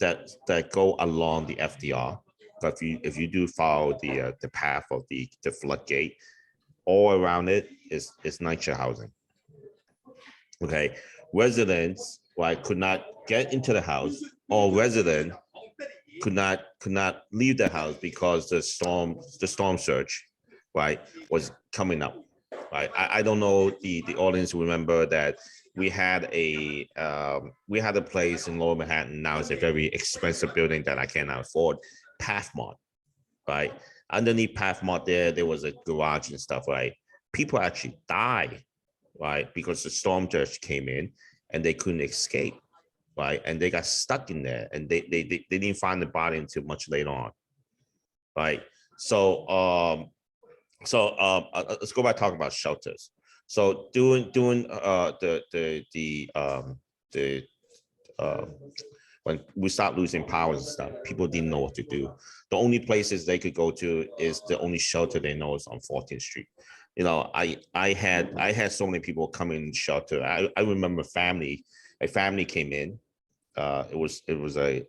that go along the FDR. But if you do follow the path of the floodgate, all around it is NYCHA housing. Okay, residents, right, could not get into the house, or resident could not leave the house because the storm surge, right, was coming up. Right, I don't know the audience remember that we had a place in Lower Manhattan. Now it's a very expensive building that I cannot afford, Pathmart, right? Underneath Pathmart there was a garage and stuff, right? People actually died, right, because the storm surge came in and they couldn't escape. Right, and they got stuck in there, and they didn't find the body until much later on. Right, so let's go back talking about shelters. So doing when we start losing powers and stuff, people didn't know what to do. The only places they could go to is the only shelter they know is on 14th Street. I had so many people come in shelter. I remember a family came in. It was a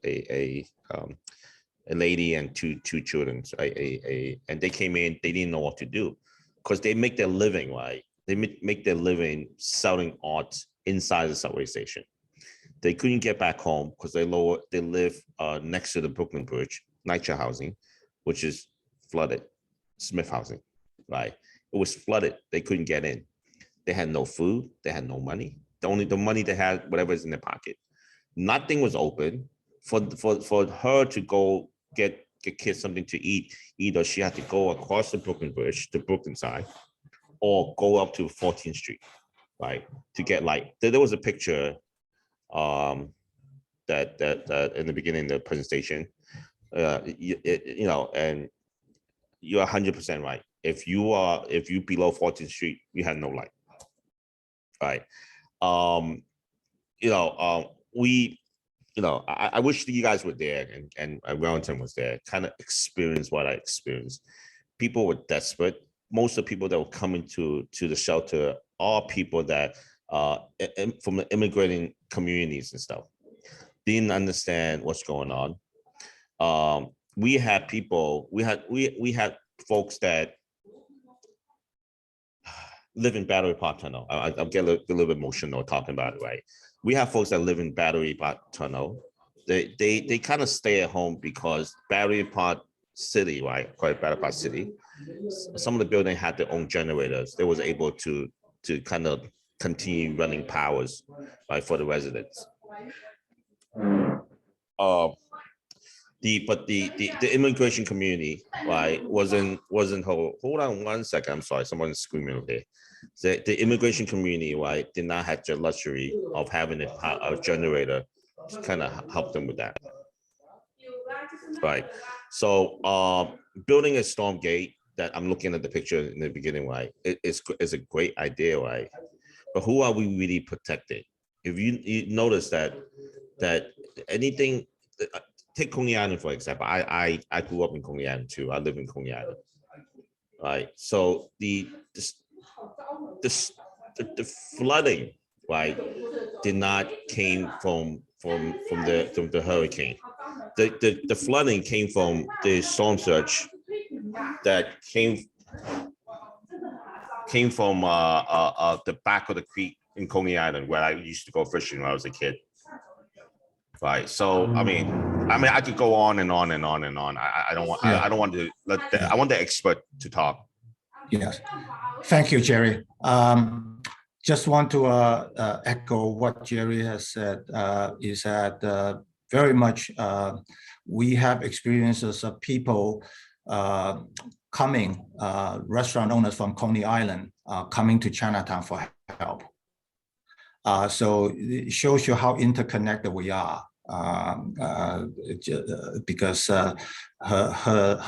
lady and two children, and they came in. They didn't know what to do because they make their living, right? They make their living selling art inside the subway station. They couldn't get back home because they live next to the Brooklyn Bridge, NYCHA housing, which is flooded, Smith housing, right? It was flooded. They couldn't get in. They had no food. They had no money. The money they had, whatever is in their pocket. Nothing was open for her to go get kids something to eat. Either she had to go across the Brooklyn Bridge, the Brooklyn side, or go up to 14th Street, right, to get light. There was a picture that in the beginning of the presentation, and you're 100% right. If you below 14th Street, you have no light, right? I wish you guys were there and Wellington was there, kind of experience what I experienced. People were desperate. Most of the people that were coming to the shelter are people that from the immigrating communities and stuff. Didn't understand what's going on. We had folks that live in Battery Park Tunnel. I'm getting a little bit emotional talking about it, right? We have folks that live in Battery Park Tunnel they kind of stay at home because Battery Park City, right? Quite Battery Park City. Some of the buildings had their own generators. They was able to kind of continue running powers, right, for the residents. The immigration community, right, wasn't hold on one second. I'm sorry, someone's screaming over there. The immigration community, right, did not have the luxury of having a generator to kind of help them with that. Right. So building a storm gate that I'm looking at the picture in the beginning, right, it's a great idea, right? But who are we really protecting? If you notice that anything, take Coney Island, for example. I grew up in Coney Island too. I live in Coney Island. Right. So the flooding, right, did not came from the hurricane. The flooding came from the storm surge that came from the back of the creek in Coney Island, where I used to go fishing when I was a kid. Right. So I mean, I could go on and on and on and on. I don't want. Yeah. I don't want to let. I want the expert to talk. Yes. Thank you, Jerry. Just want to echo what Jerry has said, is that very much we have experiences of people coming, restaurant owners from Coney Island coming to Chinatown for help. So it shows you how interconnected we are. Because her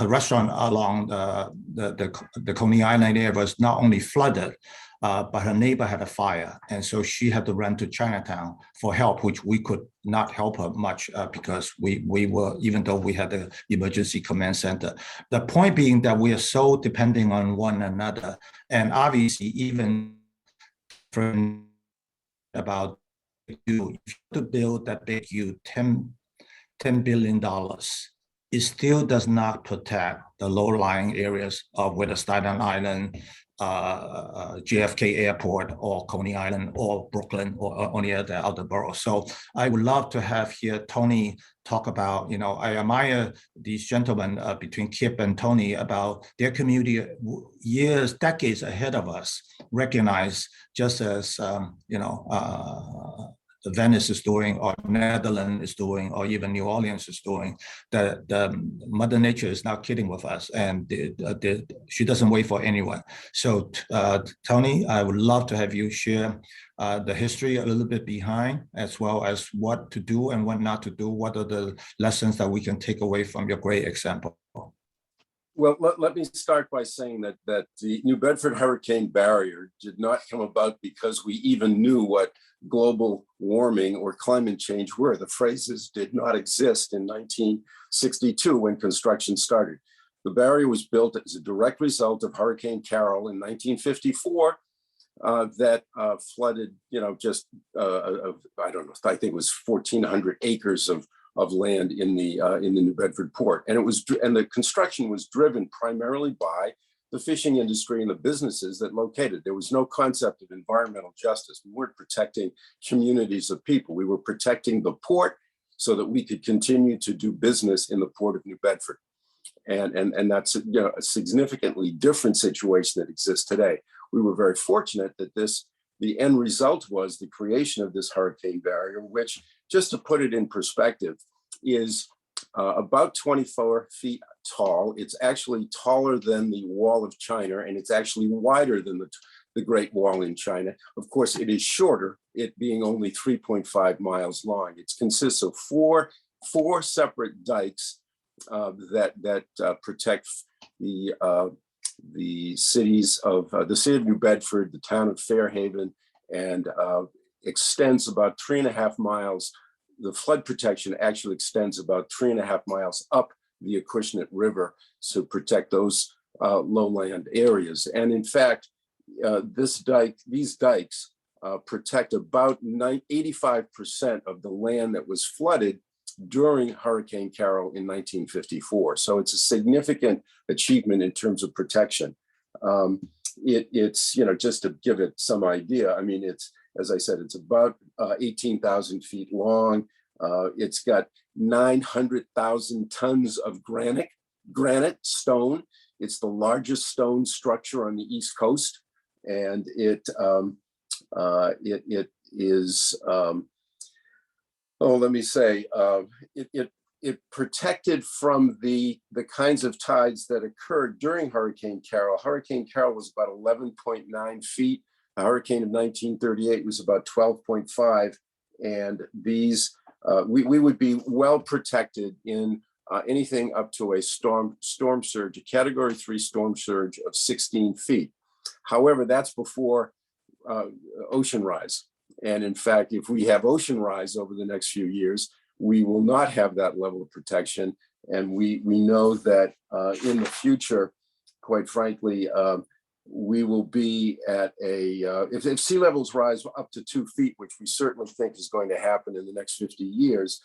restaurant along the Coney Island area was not only flooded, but her neighbor had a fire, and so she had to run to Chinatown for help, which we could not help her much because we were, even though we had the emergency command center. The point being that we are so depending on one another, and obviously even from about you, if you build that big $10 billion, it still does not protect the low-lying areas of whether Staten Island, JFK Airport, or Coney Island, or Brooklyn, or any other boroughs. So I would love to have here Tony talk about, I admire these gentlemen between Kip and Tony about their community years, decades ahead of us, recognize just as, Venice is doing, or Netherlands is doing, or even New Orleans is doing, that Mother Nature is not kidding with us, and she doesn't wait for anyone. So Tony, I would love to have you share the history a little bit behind, as well as what to do and what not to do. What are the lessons that we can take away from your great example? Well, let me start by saying that the New Bedford hurricane barrier did not come about because we even knew what global warming or climate change were. The phrases did not exist in 1962 when construction started. The barrier was built as a direct result of Hurricane Carol in 1954 that flooded, I don't know, I think it was 1,400 acres of land in the New Bedford port, and the construction was driven primarily by the fishing industry and the businesses that located. There was no concept of environmental justice. We weren't protecting communities of people. We were protecting the port so that we could continue to do business in the port of New Bedford, and that's a significantly different situation that exists today. We were very fortunate that the end result was the creation of this hurricane barrier, which, just to put it in perspective, is about 24 feet tall. It's actually taller than the Wall of China, and it's actually wider than the Great Wall in China. Of course, it is shorter, it being only 3.5 miles long. It consists of four separate dikes that protect the cities of the city of New Bedford, the town of Fairhaven, and extends about 3.5 miles. The flood protection actually extends about 3.5 miles up the Acushnet River to protect those lowland areas. And in fact, these dikes protect about 85% of the land that was flooded during Hurricane Carol in 1954. So it's a significant achievement in terms of protection. It's, just to give it some idea, I mean, as I said, it's about 18,000 feet long. It's got 900,000 tons of granite stone. It's the largest stone structure on the East Coast, and it is. It protected from the kinds of tides that occurred during Hurricane Carol. Hurricane Carol was about 11.9 feet. A hurricane of 1938 was about 12.5, and these we would be well protected in anything up to a storm surge, a Category 3 storm surge of 16 feet. However, that's before ocean rise. And in fact, if we have ocean rise over the next few years, we will not have that level of protection. And we know that in the future, quite frankly, we will be at a, if sea levels rise up to 2 feet, which we certainly think is going to happen in the next 50 years,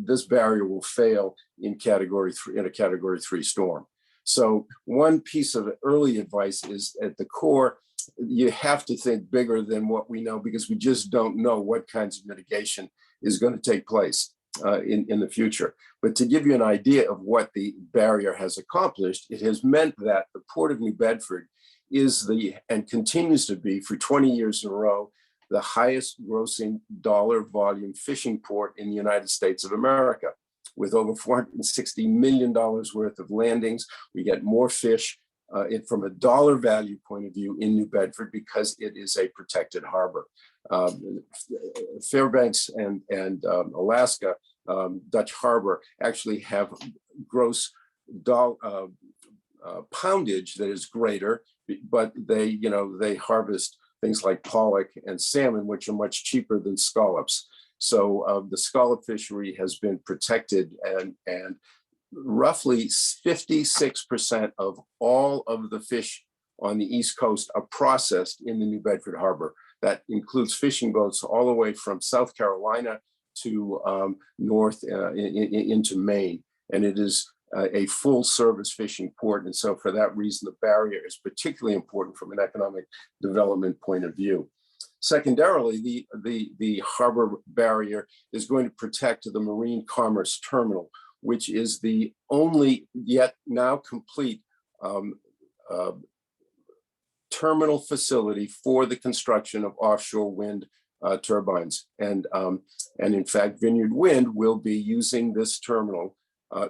this barrier will fail in Category 3, in a Category 3 storm. So one piece of early advice is, at the core, you have to think bigger than what we know, because we just don't know what kinds of mitigation is going to take place in the future. But to give you an idea of what the barrier has accomplished, it has meant that the Port of New Bedford is and continues to be for 20 years in a row, the highest grossing dollar volume fishing port in the United States of America, with over $460 million worth of landings. We get more fish from a dollar value point of view in New Bedford because it is a protected harbor. Fairbanks and Alaska, Dutch Harbor, actually have gross poundage that is greater, but they harvest things like pollock and salmon, which are much cheaper than scallops. So the scallop fishery has been protected, and roughly 56% of all of the fish on the East Coast are processed in the New Bedford Harbor. That includes fishing boats all the way from South Carolina to north into Maine. And it is a full service fishing port. And so for that reason, the barrier is particularly important from an economic development point of view. Secondarily, the harbor barrier is going to protect the Marine Commerce Terminal, which is the only yet now complete terminal facility for the construction of offshore wind turbines. And in fact, Vineyard Wind will be using this terminal,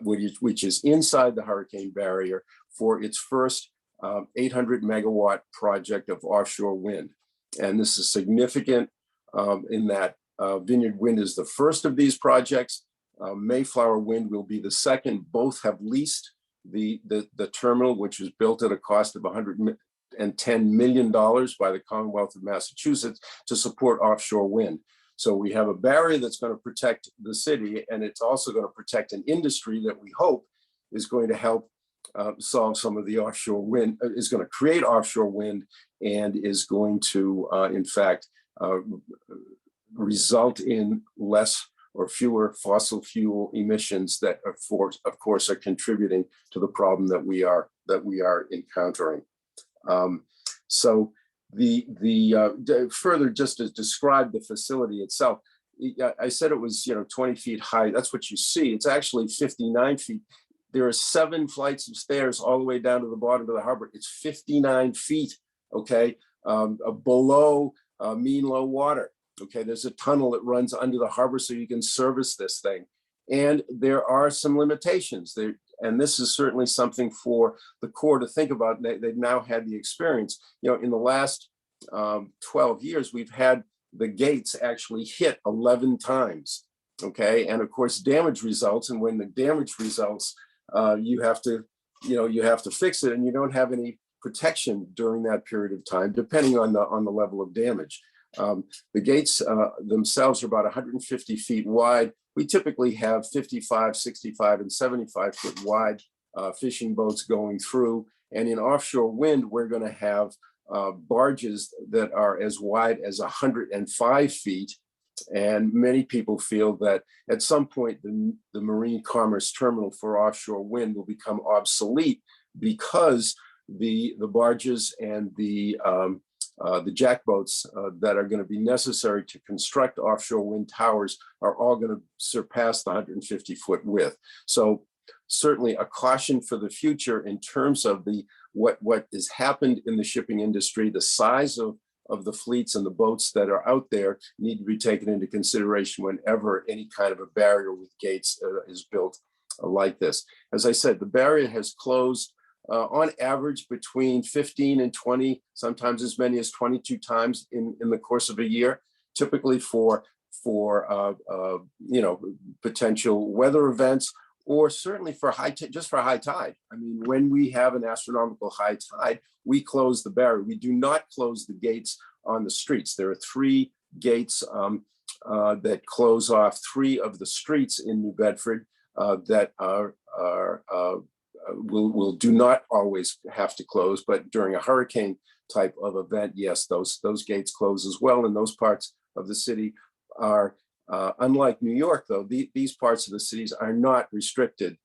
which is inside the hurricane barrier, for its first 800 megawatt project of offshore wind. And this is significant in that Vineyard Wind is the first of these projects. Mayflower Wind will be the second. Both have leased the terminal, which was built at a cost of $110 million by the Commonwealth of Massachusetts to support offshore wind. So we have a barrier that's going to protect the city, and it's also going to protect an industry that we hope is going to help solve some of the offshore wind, is going to create offshore wind, and is going to, in fact, result in less or fewer fossil fuel emissions that, of course, are contributing to the problem that we are encountering. So further, just to describe the facility itself, I said it was 20 feet high. That's what you see. It's actually 59 feet. There are 7 flights of stairs all the way down to the bottom of the harbor. It's 59 feet, okay, below mean low water. Okay, there's a tunnel that runs under the harbor so you can service this thing. And there are some limitations there. And this is certainly something for the Corps to think about. They've now had the experience. In the last 12 years, we've had the gates actually hit 11 times. Okay, and of course, damage results. And when the damage results, you have to fix it, and you don't have any protection during that period of time, depending on the level of damage. The gates themselves are about 150 feet wide. We typically have 55, 65, and 75 foot wide fishing boats going through. And in offshore wind, we're going to have barges that are as wide as 105 feet. And many people feel that at some point, the Marine Commerce Terminal for offshore wind will become obsolete, because the barges and the the jackboats that are going to be necessary to construct offshore wind towers are all going to surpass the 150-foot width. So certainly a caution for the future in terms of what has happened in the shipping industry. The size of the fleets and the boats that are out there need to be taken into consideration whenever any kind of a barrier with gates is built like this. As I said, the barrier has closed on average between 15 and 20, sometimes as many as 22 times in the course of a year, typically for potential weather events, or certainly for just for high tide. I mean, when we have an astronomical high tide, we close the barrier. We do not close the gates on the streets. There are 3 gates that close off 3 of the streets in New Bedford that will do not always have to close, but during a hurricane type of event, yes, those gates close as well. And those parts of the city are, unlike New York, though, these parts of the cities are not restricted.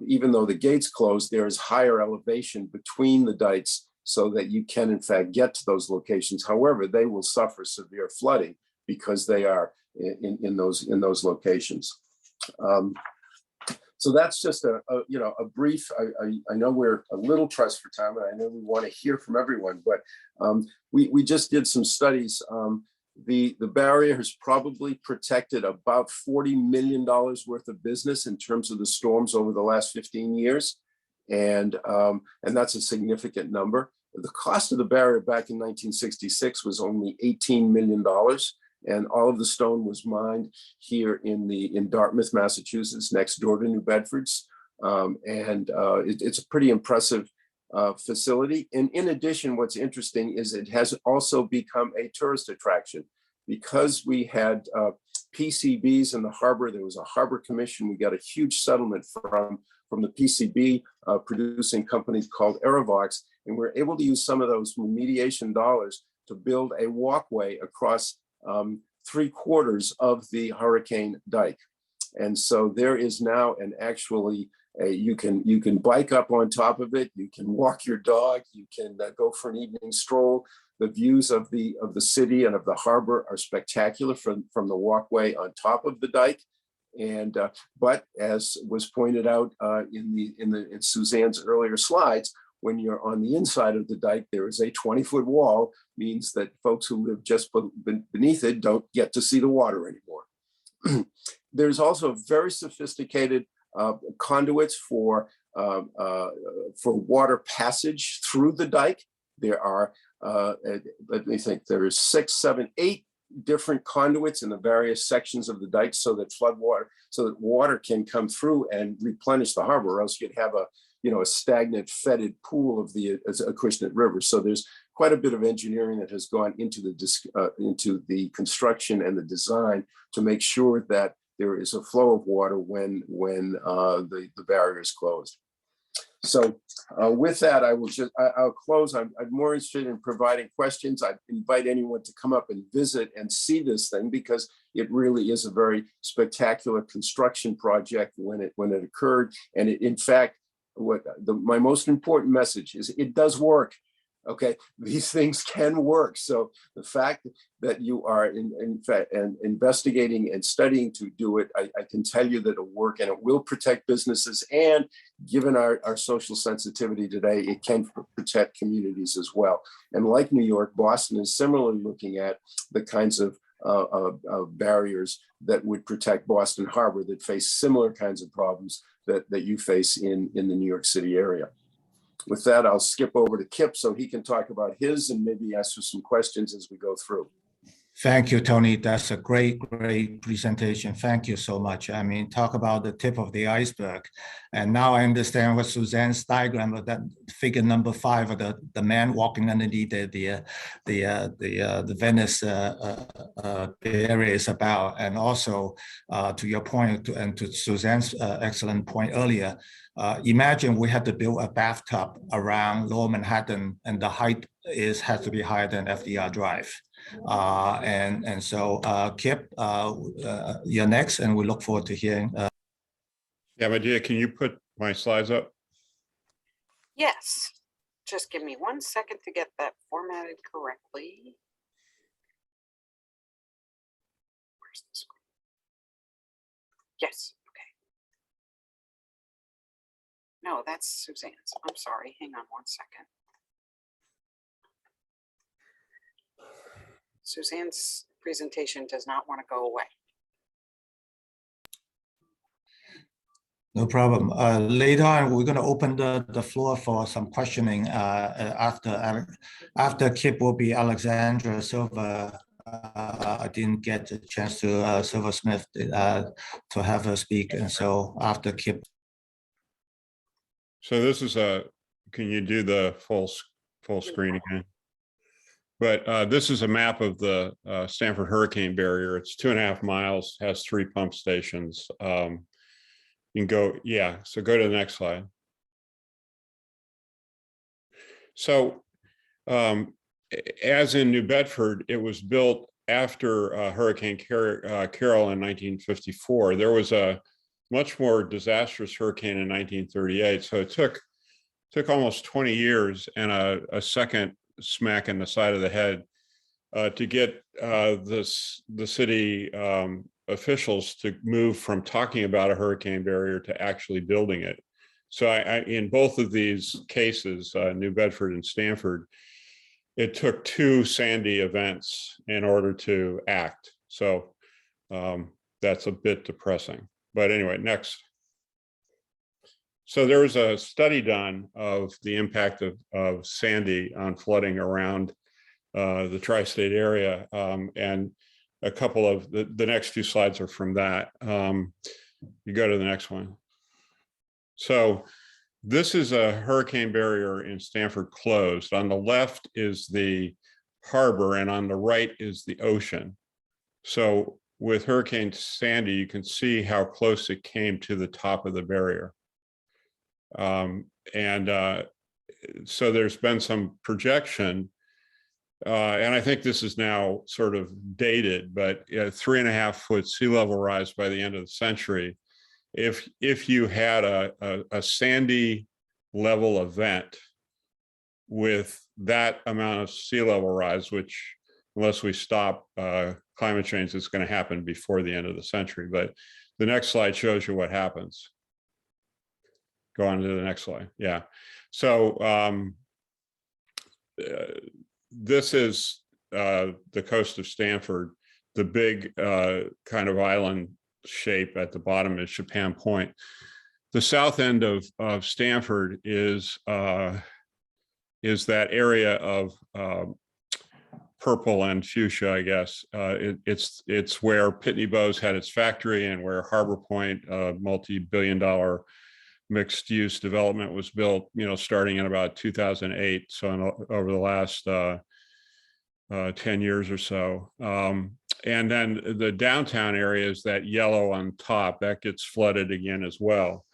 Even though the gates close, there is higher elevation between the dikes so that you can, in fact, get to those locations. However, they will suffer severe flooding because they are in those locations. So that's just a brief. I know we're a little pressed for time, and I know we want to hear from everyone, but we just did some studies. The barrier has probably protected about $40 million worth of business in terms of the storms over the last 15 years. And that's a significant number. The cost of the barrier back in 1966 was only $18 million. And all of the stone was mined here in Dartmouth, Massachusetts, next door to New Bedford's. It's a pretty impressive facility. And in addition, what's interesting is it has also become a tourist attraction. Because we had PCBs in the harbor, there was a harbor commission. We got a huge settlement from the PCB producing company called Aerovox, and we're able to use some of those remediation dollars to build a walkway across 3/4 of the hurricane dike. And so there is now you can bike up on top of it, you can walk your dog, you can go for an evening stroll. The views of the city and of the harbor are spectacular from the walkway on top of the dike. And but as was pointed out in Suzanne's earlier slides, when you're on the inside of the dike, there is a 20-foot wall, means that folks who live just beneath it don't get to see the water anymore. There's also very sophisticated conduits for water passage through the dike. There are, let me think, there is 6, 7, 8 different conduits in the various sections of the dike so that water can come through and replenish the harbor, or else you'd have a stagnant, fetid pool of the Acushnet River. So there's quite a bit of engineering that has gone into the construction and the design to make sure that there is a flow of water when the barrier is closed. So with that, I'll close. I'm more interested in providing questions. I invite anyone to come up and visit and see this thing, because it really is a very spectacular construction project when it occurred. And in fact, my most important message is it does work. Okay, these things can work. So the fact that you are in fact investigating and studying to do it, I can tell you that it'll work, and it will protect businesses. And given our social sensitivity today, it can protect communities as well. And like New York, Boston is similarly looking at the kinds of barriers that would protect Boston Harbor that face similar kinds of problems that you face in the New York City area. With that, I'll skip over to Kip so he can talk about his and maybe answer some questions as we go through. Thank you, Tony. That's a great presentation. Thank you so much. I mean, talk about the tip of the iceberg. And now I understand what Suzanne's diagram of that figure number 5 of the man walking underneath the Venice area is about. And also to your point and to Suzanne's excellent point earlier, imagine we had to build a bathtub around Lower Manhattan, and the height has to be higher than FDR Drive. And so Kip, you're next, and we look forward to hearing. Yeah, Medea, can you put my slides up? Yes. Just give me 1 second to get that formatted correctly. Where's the screen? Yes, okay. No, that's Suzanne's. I'm sorry. Hang on 1 second. Suzanne's presentation does not want to go away. No problem. Later on, we're going to open the floor for some questioning. After Kip will be Alexandra Silver. I didn't get a chance to Silversmith to have her speak, and so after Kip. So this is can you do the full screen again? But this is a map of the Stanford hurricane barrier. It's 2.5 miles, has 3 pump stations. You can go, yeah, so go to the next slide. So as in New Bedford, it was built after Hurricane Carol in 1954. There was a much more disastrous hurricane in 1938. So it took almost 20 years and a second smack in the side of the head to get the city officials to move from talking about a hurricane barrier to actually building it. So in both of these cases, New Bedford and Stanford, it took 2 Sandy events in order to act. So that's a bit depressing. But anyway, next. So there was a study done of the impact of Sandy on flooding around the tri-state area, and a couple of the next 2 slides are from that. You go to the next one. So this is a hurricane barrier in Stanford closed. On the left is the harbor and on the right is the ocean. So with Hurricane Sandy, you can see how close it came to the top of the barrier. So there's been some projection, and I think this is now sort of dated, but 3.5 foot sea level rise by the end of the century. If you had a Sandy level event with that amount of sea level rise, which unless we stop climate change, it's going to happen before the end of the century. But the next slide shows you what happens. Go on to the next slide. Yeah. So this is the coast of Stanford. The big kind of island shape at the bottom is Chapin Point. The south end of Stanford is that area of purple and fuchsia, I guess. It's where Pitney Bowes had its factory and where Harbor Point, multi-billion-dollar mixed-use development, was built, starting in about 2008. So over the last 10 years or so. And then the downtown area is that yellow on top that gets flooded again as well.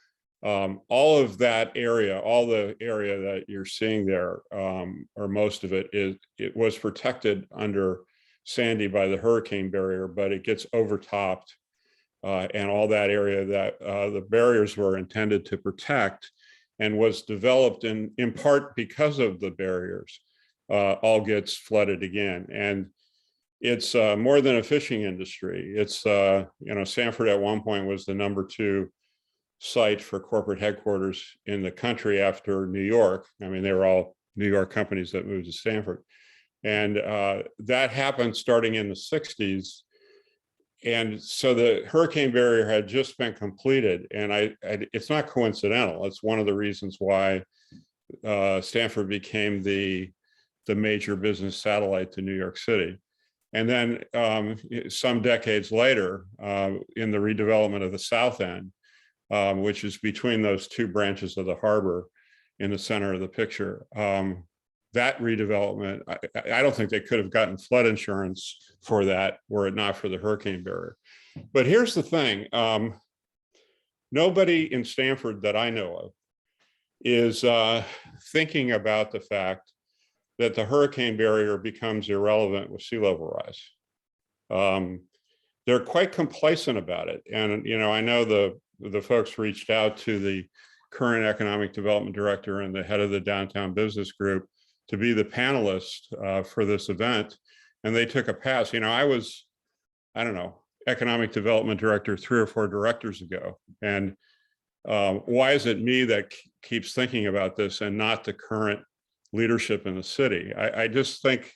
All of that area, all the area that you're seeing there, or most of it, it was protected under Sandy by the hurricane barrier, but it gets overtopped, and all that area that the barriers were intended to protect and was developed in part because of the barriers, all gets flooded again. And it's more than a fishing industry. It's, Stanford at one point was the #2 site for corporate headquarters in the country after New York. I mean, they were all New York companies that moved to Stanford. And that happened starting in the 60s. And so the hurricane barrier had just been completed. And it's not coincidental. It's one of the reasons why Stanford became the major business satellite to New York City. And then some decades later, in the redevelopment of the South End, which is between those 2 branches of the harbor in the center of the picture, that redevelopment, I don't think they could have gotten flood insurance for that were it not for the hurricane barrier. But here's the thing. Nobody in Stanford that I know of is thinking about the fact that the hurricane barrier becomes irrelevant with sea level rise. They're quite complacent about it. And, I know the folks reached out to the current economic development director and the head of the downtown business group, to be the panelist for this event. And they took a pass. You know, I was, I don't know, economic development director 3 or 4 directors ago. And why is it me that keeps thinking about this and not the current leadership in the city? I just think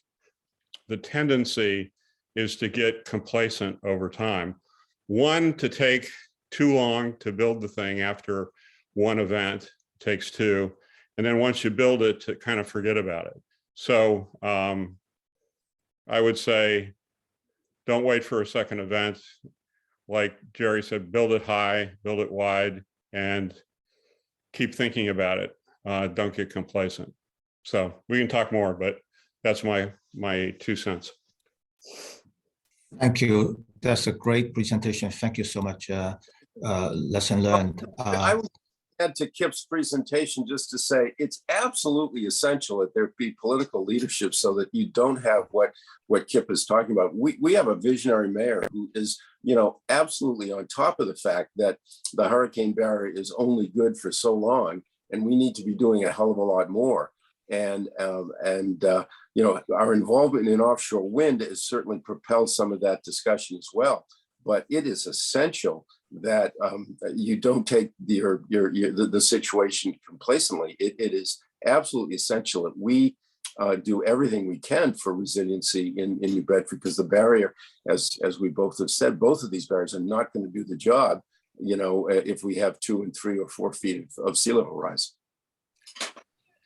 the tendency is to get complacent over time. One, to take too long to build the thing after one event, takes 2. And then once you build it, to kind of forget about it. So I would say, don't wait for a second event. Like Jerry said, build it high, build it wide, and keep thinking about it. Don't get complacent. So we can talk more, but that's my 2 cents. Thank you. That's a great presentation. Thank you so much. Lesson learned. I would add to Kip's presentation just to say it's absolutely essential that there be political leadership so that you don't have what Kip is talking about. We have a visionary mayor who is, you know, absolutely on top of the fact that the hurricane barrier is only good for so long, and we need to be doing a hell of a lot more. And you know, our involvement in offshore wind has certainly propelled some of that discussion as well. But it is essential that you don't take the situation complacently. It is absolutely essential that we do everything we can for resiliency in New Bedford, because the barrier, as we both have said, both of these barriers are not going to do the job, you know, if we have 2 and 3 or 4 feet of sea level rise.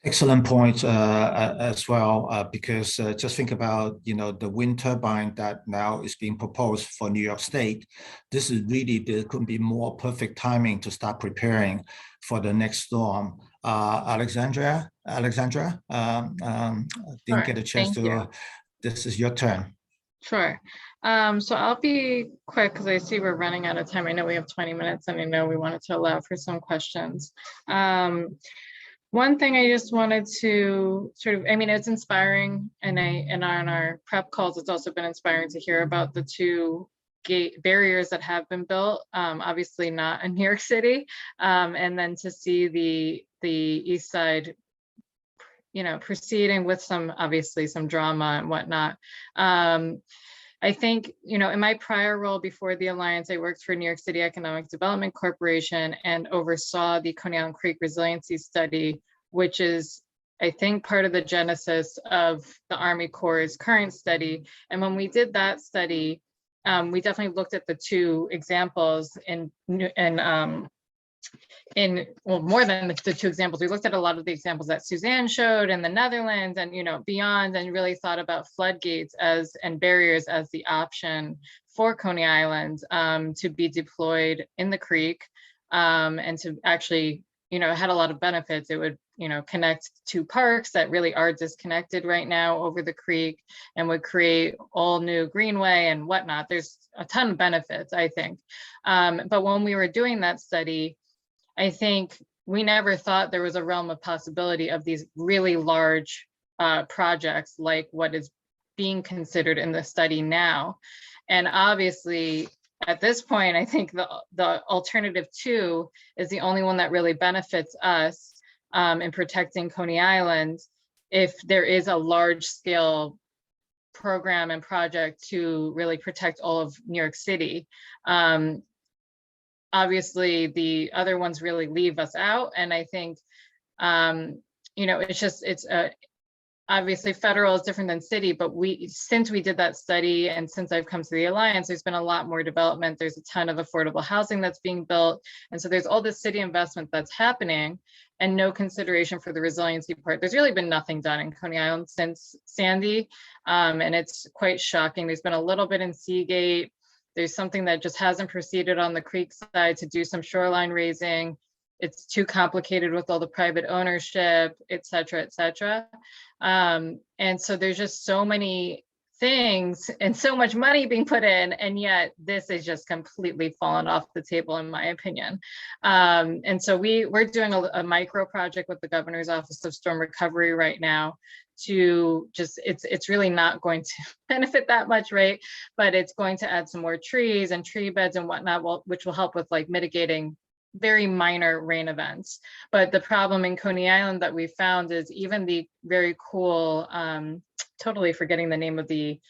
Excellent point as well, because just think about, you know, the wind turbine that now is being proposed for New York State. This is really, there couldn't be more perfect timing to start preparing for the next storm. Alexandra, didn't get a chance to, this is your turn. Sure. So I'll be quick because I see we're running out of time. I know we have 20 minutes and I know we wanted to allow for some questions. One thing I just wanted to sort of, I mean, it's inspiring, and on our prep calls, it's also been inspiring to hear about the 2 gate barriers that have been built, obviously not in New York City, and then to see the East Side, you know, proceeding with some, obviously some drama and whatnot. I think, you know, in my prior role before the Alliance, I worked for New York City Economic Development Corporation and oversaw the Coney Creek Resiliency Study, which is, I think, part of the genesis of the Army Corps' current study. And when we did that study, we definitely looked at the 2 examples well, more than the 2 examples. We looked at a lot of the examples that Suzanne showed in the Netherlands and, you know, beyond, and really thought about floodgates and barriers as the option for Coney Island to be deployed in the creek, and to actually, you know, had a lot of benefits. It would, you know, connect 2 parks that really are disconnected right now over the creek, and would create all new greenway and whatnot. There's a ton of benefits, I think. But when we were doing that study, I think we never thought there was a realm of possibility of these really large projects like what is being considered in the study now. And obviously, at this point, I think the alternative 2 is the only one that really benefits us in protecting Coney Island if there is a large scale program and project to really protect all of New York City. Obviously, the other ones really leave us out. And I think, you know, it's obviously federal is different than city, but since we did that study and since I've come to the Alliance, there's been a lot more development. There's a ton of affordable housing that's being built. And so there's all this city investment that's happening and no consideration for the resiliency part. There's really been nothing done in Coney Island since Sandy. And it's quite shocking. There's been a little bit in Seagate. There's something that just hasn't proceeded on the creek side to do some shoreline raising. It's too complicated with all the private ownership, et cetera, et cetera. And so there's just so many things and so much money being put in, and yet this is just completely fallen off the table, in my opinion. And so we're doing a micro project with the Governor's Office of Storm Recovery right now to just, it's really not going to benefit that much, right? But it's going to add some more trees and tree beds and whatnot, which will help with like mitigating very minor rain events. But the problem in Coney Island that we found is even the very cool, totally forgetting the name of the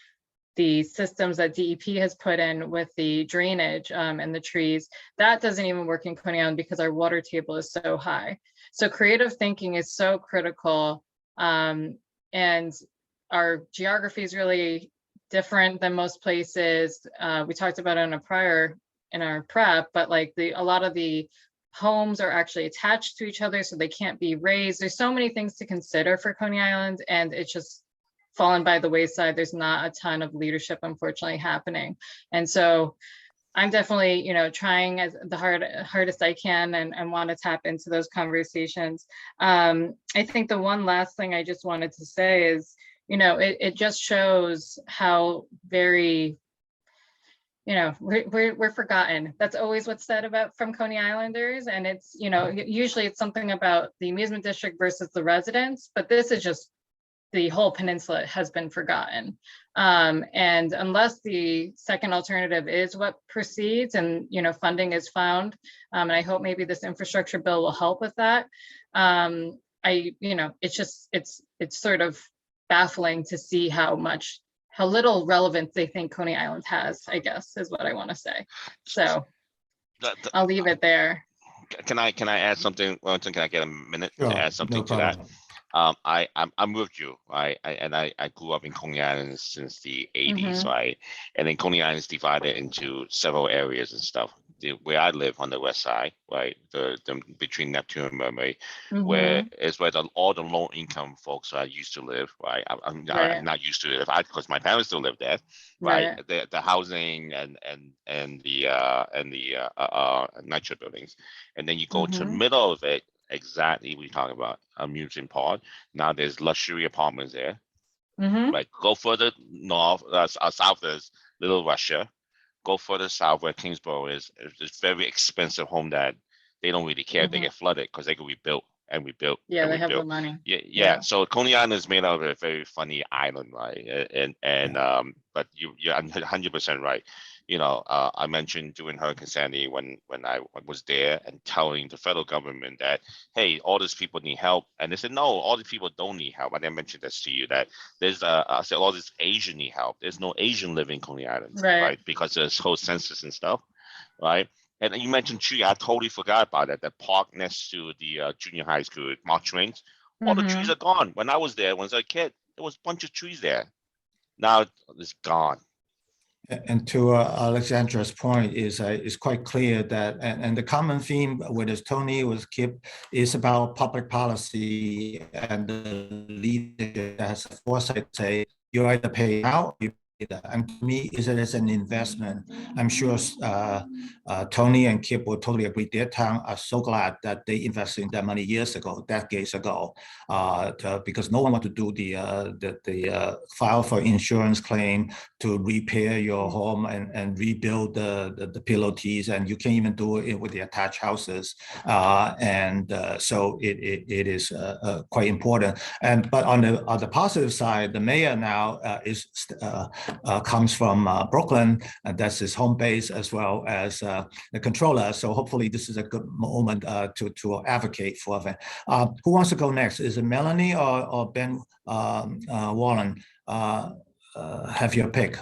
systems that DEP has put in with the drainage and the trees, that doesn't even work in Coney Island because our water table is so high. So creative thinking is so critical. And our geography is really different than most places. We talked about it in our prep, but like a lot of the homes are actually attached to each other, so they can't be raised. There's so many things to consider for Coney Island, and it's just fallen by the wayside. There's not a ton of leadership, unfortunately, happening. And so I'm definitely, trying as the hardest I can and want to tap into those conversations. I think the one last thing I just wanted to say is, it just shows how very, we're forgotten. That's always what's said about from Coney Islanders. And it's, usually it's something about the amusement district versus the residents, but this is just the whole peninsula has been forgotten. And unless the second alternative is what proceeds and, funding is found, and I hope maybe this infrastructure bill will help with that. It's sort of baffling to see how little relevance they think Coney Island has, I guess, is what I want to say. So I'll leave it there. Can I add something? Wellington, can I get a minute Sure, to add something no to that? problem. I'm with you. I grew up in Coney Island since the 80s, right? And then Coney Island is divided into several areas and stuff. Where I live on the west side, right, the between Neptune and Mermaid, where all the low income folks used to live, right? I'm not used to it because my parents still live there, right? The housing and the nitro buildings, and then you go to the middle of it. Exactly, we talk about amusement park. Now there's luxury apartments there. Right, go further north, south is Little Russia. Go further south where Kingsborough is. It's very expensive home that they don't really care if they get flooded because they can rebuild and rebuild. Yeah, and they have rebuild. the money. Yeah. So Coney Island is made out of a very funny island, right? But you're 100% right. I mentioned during Hurricane Sandy when I was there and telling the federal government that, hey, all these people need help, and they said no, all these people don't need help. I didn't mention this to you that there's I said all this Asian need help. There's no Asian living in Coney Island, right? Because of this whole census and stuff, right? And you mentioned tree. I totally forgot about that. That park next to the junior high school, Mark Twain's. All the trees are gone. When I was there, when I was a kid, there was a bunch of trees there. Now it's gone. And to Alexandra's point is quite clear that, and the common theme, whether it's Tony or Kip, is about public policy and the leadership that has foresight to say, you either pay out, and to me, it is an investment. I'm sure Tony and Kip will totally agree. Their town are so glad that they invested in that money years ago, decades ago, because no one wants to do the file for insurance claim to repair your home and rebuild the pillows, and you can't even do it with the attached houses, so it is quite important. But on the positive side, the mayor now comes from Brooklyn, and that's his home base, as well as the controller. So hopefully this is a good moment to advocate for them. Who wants to go next? Is it Melanie or Ben Wallen? Have your pick.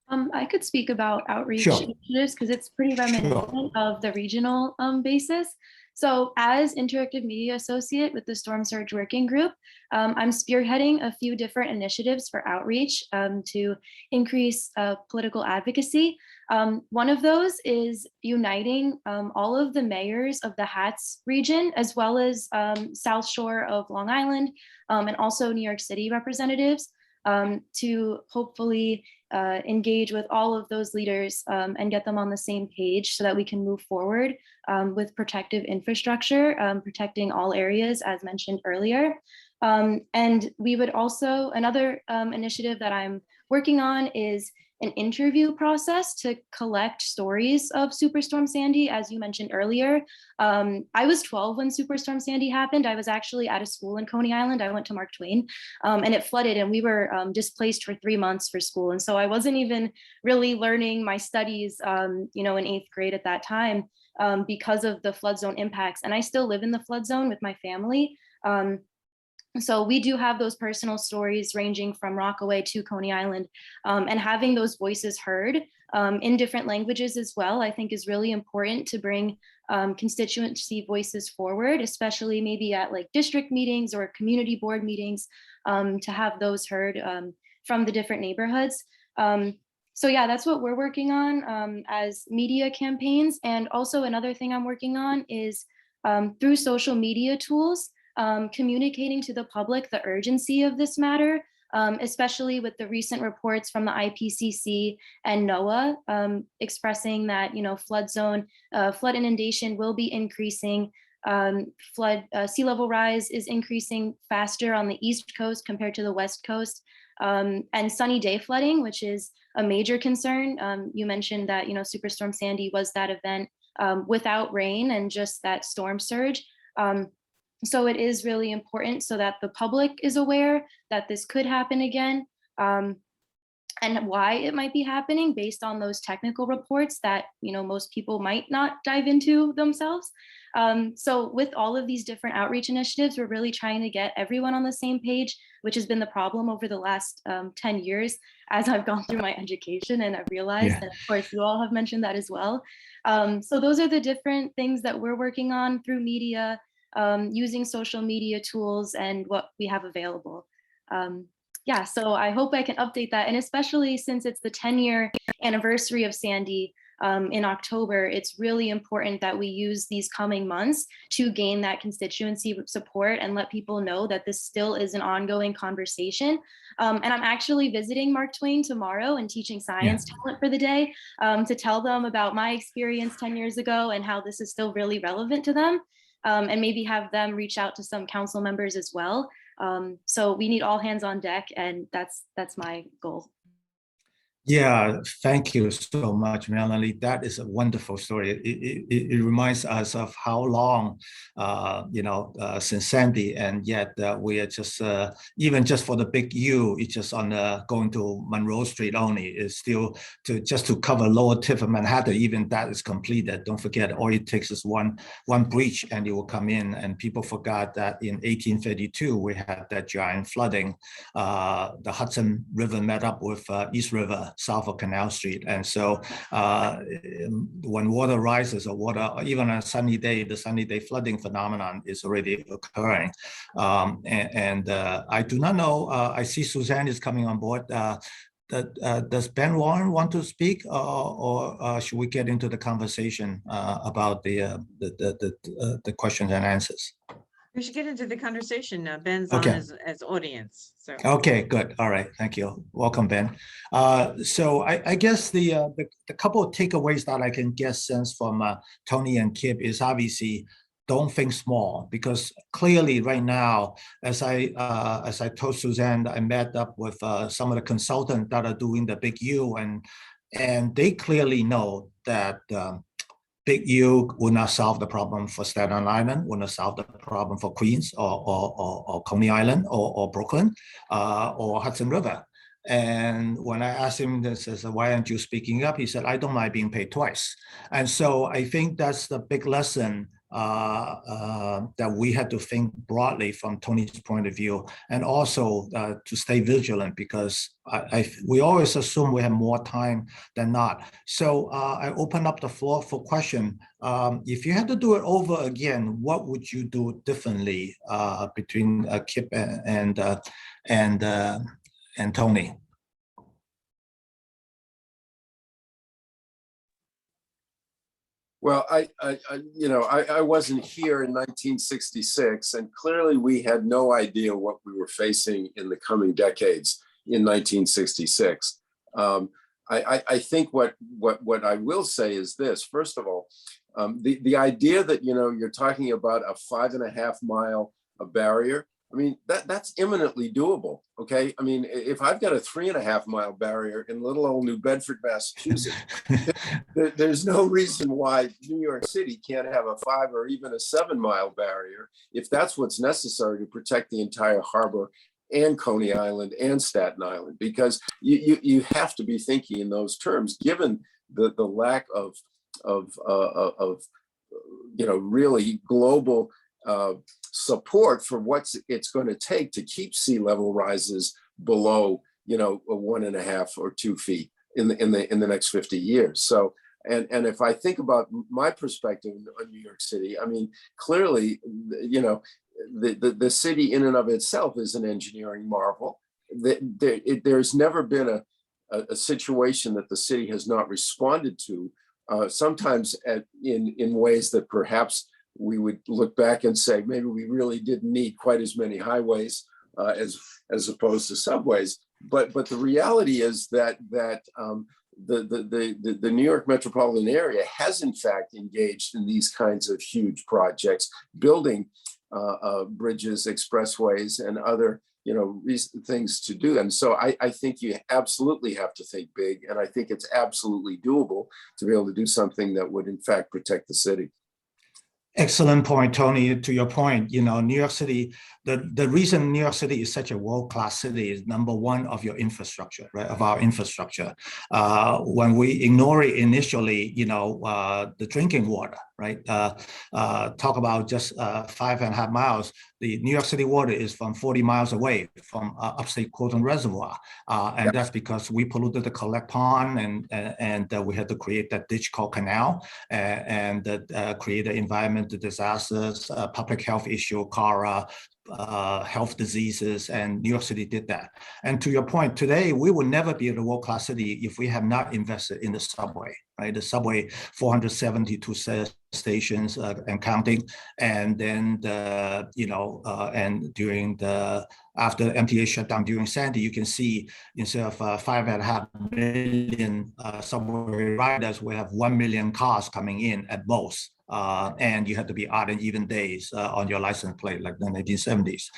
I could speak about outreach initiatives because it's pretty reminiscent of the regional basis. So as Interactive Media Associate with the Storm Surge Working Group, I'm spearheading a few different initiatives for outreach to increase political advocacy. One of those is uniting all of the mayors of the Hats region, as well as South Shore of Long Island, and also New York City representatives to hopefully engage with all of those leaders and get them on the same page so that we can move forward with protective infrastructure, protecting all areas as mentioned earlier. And we would also, another initiative that I'm working on is an interview process to collect stories of Superstorm Sandy, as you mentioned earlier. I was 12 when Superstorm Sandy happened. I was actually at a school in Coney Island. I went to Mark Twain, and it flooded, and we were displaced for 3 months for school. And so I wasn't even really learning my studies, in 8th grade at that time. because of the flood zone impacts. And I still live in the flood zone with my family. So we do have those personal stories ranging from Rockaway to Coney Island, and having those voices heard in different languages as well, I think is really important to bring constituency voices forward, especially maybe at like district meetings or community board meetings, to have those heard from the different neighborhoods. So yeah, that's what we're working on as media campaigns. And also another thing I'm working on is through social media tools, communicating to the public the urgency of this matter, especially with the recent reports from the IPCC and NOAA expressing that, you know, flood inundation will be increasing. Sea level rise is increasing faster on the East Coast compared to the West Coast. And sunny day flooding, which is a major concern. You mentioned that, you know, Superstorm Sandy was that event without rain and just that storm surge. So it is really important so that the public is aware that this could happen again, and why it might be happening based on those technical reports that, you know, most people might not dive into themselves. So with all of these different outreach initiatives, we're really trying to get everyone on the same page, which has been the problem over the last 10 years as I've gone through my education, and I've realized, and of course you all have mentioned that as well. So those are the different things that we're working on through media, using social media tools and what we have available. Yeah, so I hope I can update that. And especially since it's the 10-year anniversary of Sandy in October, it's really important that we use these coming months to gain that constituency support and let people know that this still is an ongoing conversation. And I'm actually visiting Mark Twain tomorrow and teaching science talent for the day to tell them about my experience 10 years ago and how this is still really relevant to them. And maybe have them reach out to some council members as well. So we need all hands on deck, and that's my goal. Yeah, thank you so much, Melanie. That is a wonderful story. It reminds us of how long, since Sandy, and yet we are just, even just for the big U, it's just on going to Monroe Street only, is still just to cover lower tip of Manhattan. Even that is completed. Don't forget, all it takes is one breach and it will come in. And people forgot that in 1832, we had that giant flooding. The Hudson River met up with East River south of Canal Street. And so when water rises or water, even on a sunny day, the sunny day flooding phenomenon is already occurring. I do not know, I see Suzanne is coming on board. Does Ben Warren want to speak, or should we get into the conversation about the questions and answers? We should get into the conversation. Ben's okay. on as audience. So okay, good. All right, thank you. Welcome, Ben. So I guess the couple of takeaways that I can get sense from Tony and Kip is obviously don't think small, because clearly right now, as I told Suzanne, I met up with some of the consultants that are doing the big U, and they clearly know that. Big U will not solve the problem for Staten Island, will not solve the problem for Queens or Coney Island or Brooklyn or Hudson River. And when I asked him this, I said, why aren't you speaking up? He said, I don't mind being paid twice. And so I think that's the big lesson that we had to think broadly from Tony's point of view, and also to stay vigilant, because we always assume we have more time than not. So I open up the floor for question. If you had to do it over again, what would you do differently between Kip and Tony? Well, I wasn't here in 1966, and clearly we had no idea what we were facing in the coming decades in 1966. I think what I will say is this. First of all, the idea that you're talking about a 5.5 mile barrier. I mean, that's imminently doable. Okay. I mean, if I've got a 3.5 mile barrier in little old New Bedford, Massachusetts, there's no reason why New York City can't have a 5 or even a 7 mile barrier if that's what's necessary to protect the entire harbor and Coney Island and Staten Island, because you have to be thinking in those terms, given the lack of really global support for what it's going to take to keep sea level rises below, a 1.5 or 2 feet in the next 50 years. So, and if I think about my perspective on New York City, I mean, clearly, the city in and of itself is an engineering marvel. There's never been a situation that the city has not responded to, sometimes in ways that perhaps we would look back and say, maybe we really didn't need quite as many highways as opposed to subways. But the reality is that the New York metropolitan area has in fact engaged in these kinds of huge projects, building bridges, expressways, and other things to do. And so I think you absolutely have to think big, and I think it's absolutely doable to be able to do something that would in fact protect the city. Excellent point, Tony. To your point, New York City, the reason New York City is such a world-class city is number one of your infrastructure, right? Of our infrastructure. When we ignore it initially, the drinking water, right? Talk about just 5.5 miles. The New York City water is from 40 miles away from upstate Croton Reservoir. And that's because we polluted the collect pond and we had to create that ditch called canal and create the environmental disasters, public health issue, cholera, health diseases, and New York City did that. And to your point, today, we will never be a world-class city if we have not invested in the subway, right? The subway, 472 stations and counting. And then, and during after MTA shut down during Sandy, you can see instead of 5.5 million subway riders, we have 1 million cars coming in at most. And you have to be odd and even days on your license plate, like the 1970s.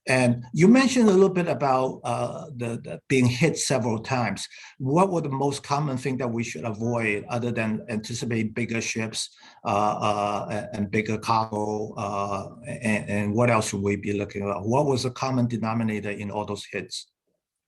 And you mentioned a little bit about the being hit several times. What were the most common thing that we should avoid other than anticipate bigger ships and bigger cargo? And what else should we be looking at? What was the common denominator in all those hits?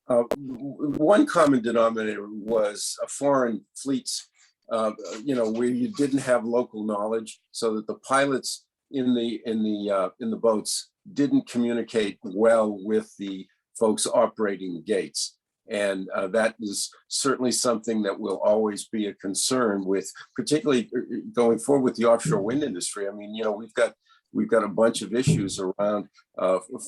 One common denominator was foreign fleets. Where you didn't have local knowledge, so that the pilots in the boats didn't communicate well with the folks operating the gates, and that is certainly something that will always be a concern with, particularly going forward with the offshore wind industry. I mean, we've got a bunch of issues around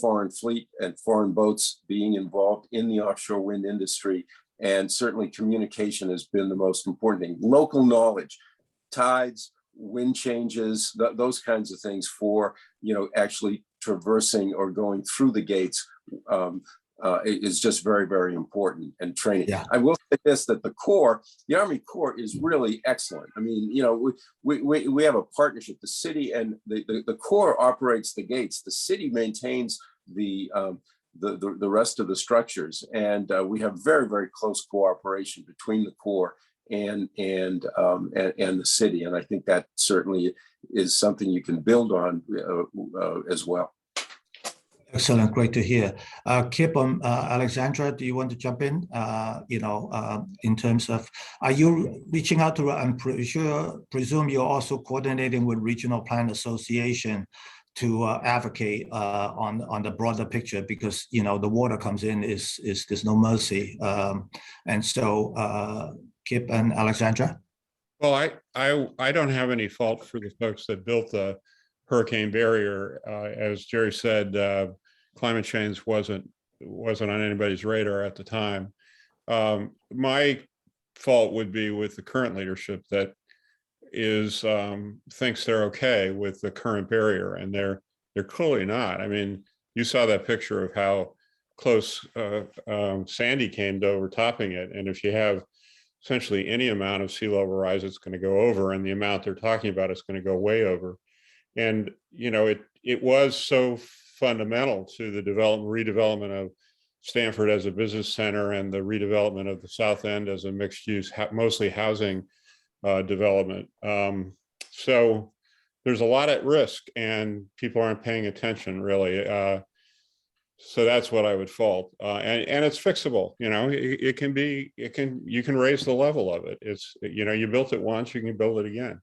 foreign fleet and foreign boats being involved in the offshore wind industry. And certainly communication has been the most important thing. Local knowledge, tides, wind changes, those kinds of things for, actually traversing or going through the gates is just very, very important, and training. Yeah. I will say this, that the Army Corps is really excellent. I mean, we have a partnership. The city and the Corps operates the gates. The city maintains the rest of the structures, and we have very, very close cooperation between the Corps and the city, and I think that certainly is something you can build on as well. Excellent, great to hear. Kip, Alexandra, do you want to jump in? In terms of, are you reaching out to? I'm presume you're also coordinating with Regional Plan Association to advocate on the broader picture, because the water comes in is there's no mercy, and so Kip and Alexandra. Well, I don't have any fault for the folks that built the hurricane barrier. As Jerry said, climate change wasn't on anybody's radar at the time. My fault would be with the current leadership that thinks they're okay with the current barrier, and they're clearly not. I mean, you saw that picture of how close Sandy came to overtopping it, and if you have essentially any amount of sea level rise, it's going to go over, and the amount they're talking about is going to go way over. And it was so fundamental to the redevelopment of Stanford as a business center, and the redevelopment of the South End as a mixed use, mostly housing development. So there's a lot at risk, and people aren't paying attention really. So that's what I would fault. And it's fixable. You can raise the level of it. It's, you built it once, you can build it again.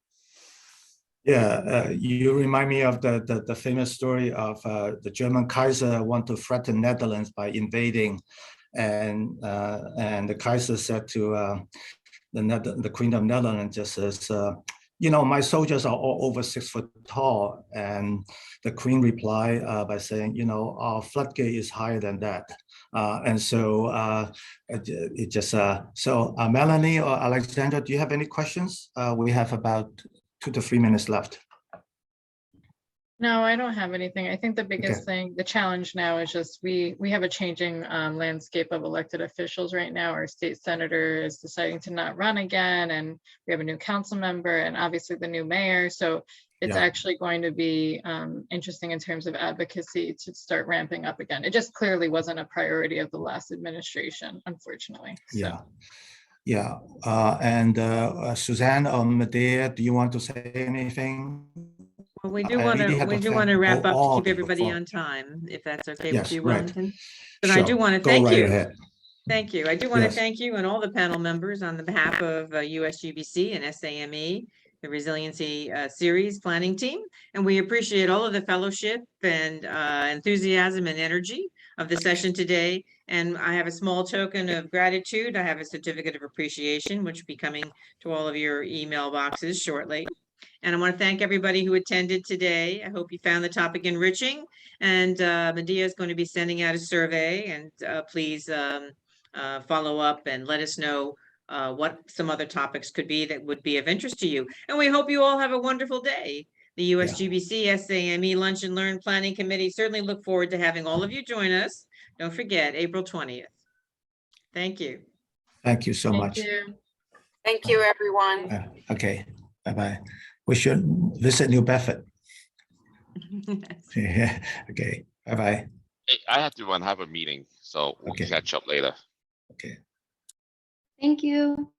Yeah, you remind me of the famous story of the German Kaiser want to threaten Netherlands by invading, and the Kaiser said to the Queen of Netherlands, just says, you know, my soldiers are all over 6 foot tall, and the Queen replied by saying, you know, our floodgate is higher than that. And so it just so Melanie or Alexandra, do you have any questions? We have about 2 to 3 minutes left. No, I don't have anything. I think the biggest thing, the challenge now is just we have a changing landscape of elected officials right now. Our state senator is deciding to not run again, and we have a new council member and obviously the new mayor. So it's actually going to be interesting in terms of advocacy to start ramping up again. It just clearly wasn't a priority of the last administration, unfortunately. So. Yeah. And Suzanne or Medea, do you want to say anything? Well, we do want to wrap up to keep everybody on time, if that's okay with you, Wellington. But I do want to thank you. Thank you. I do want to thank you and all the panel members on the behalf of USGBC and SAME, the Resiliency Series planning team. And we appreciate all of the fellowship and enthusiasm and energy of the session today. And I have a small token of gratitude. I have a certificate of appreciation, which will be coming to all of your email boxes shortly. And I want to thank everybody who attended today. I hope you found the topic enriching. And Medea is going to be sending out a survey, and please follow up and let us know what some other topics could be that would be of interest to you. And we hope you all have a wonderful day. The USGBC SAME Lunch and Learn Planning Committee certainly look forward to having all of you join us. Don't forget, April 20th. Thank you. Thank you so much. Thank you, everyone. Okay, bye-bye. We should visit New Bedford. Yeah. Okay, bye-bye. Hey, I have to run, have a meeting, so we'll catch up later. Okay. Thank you.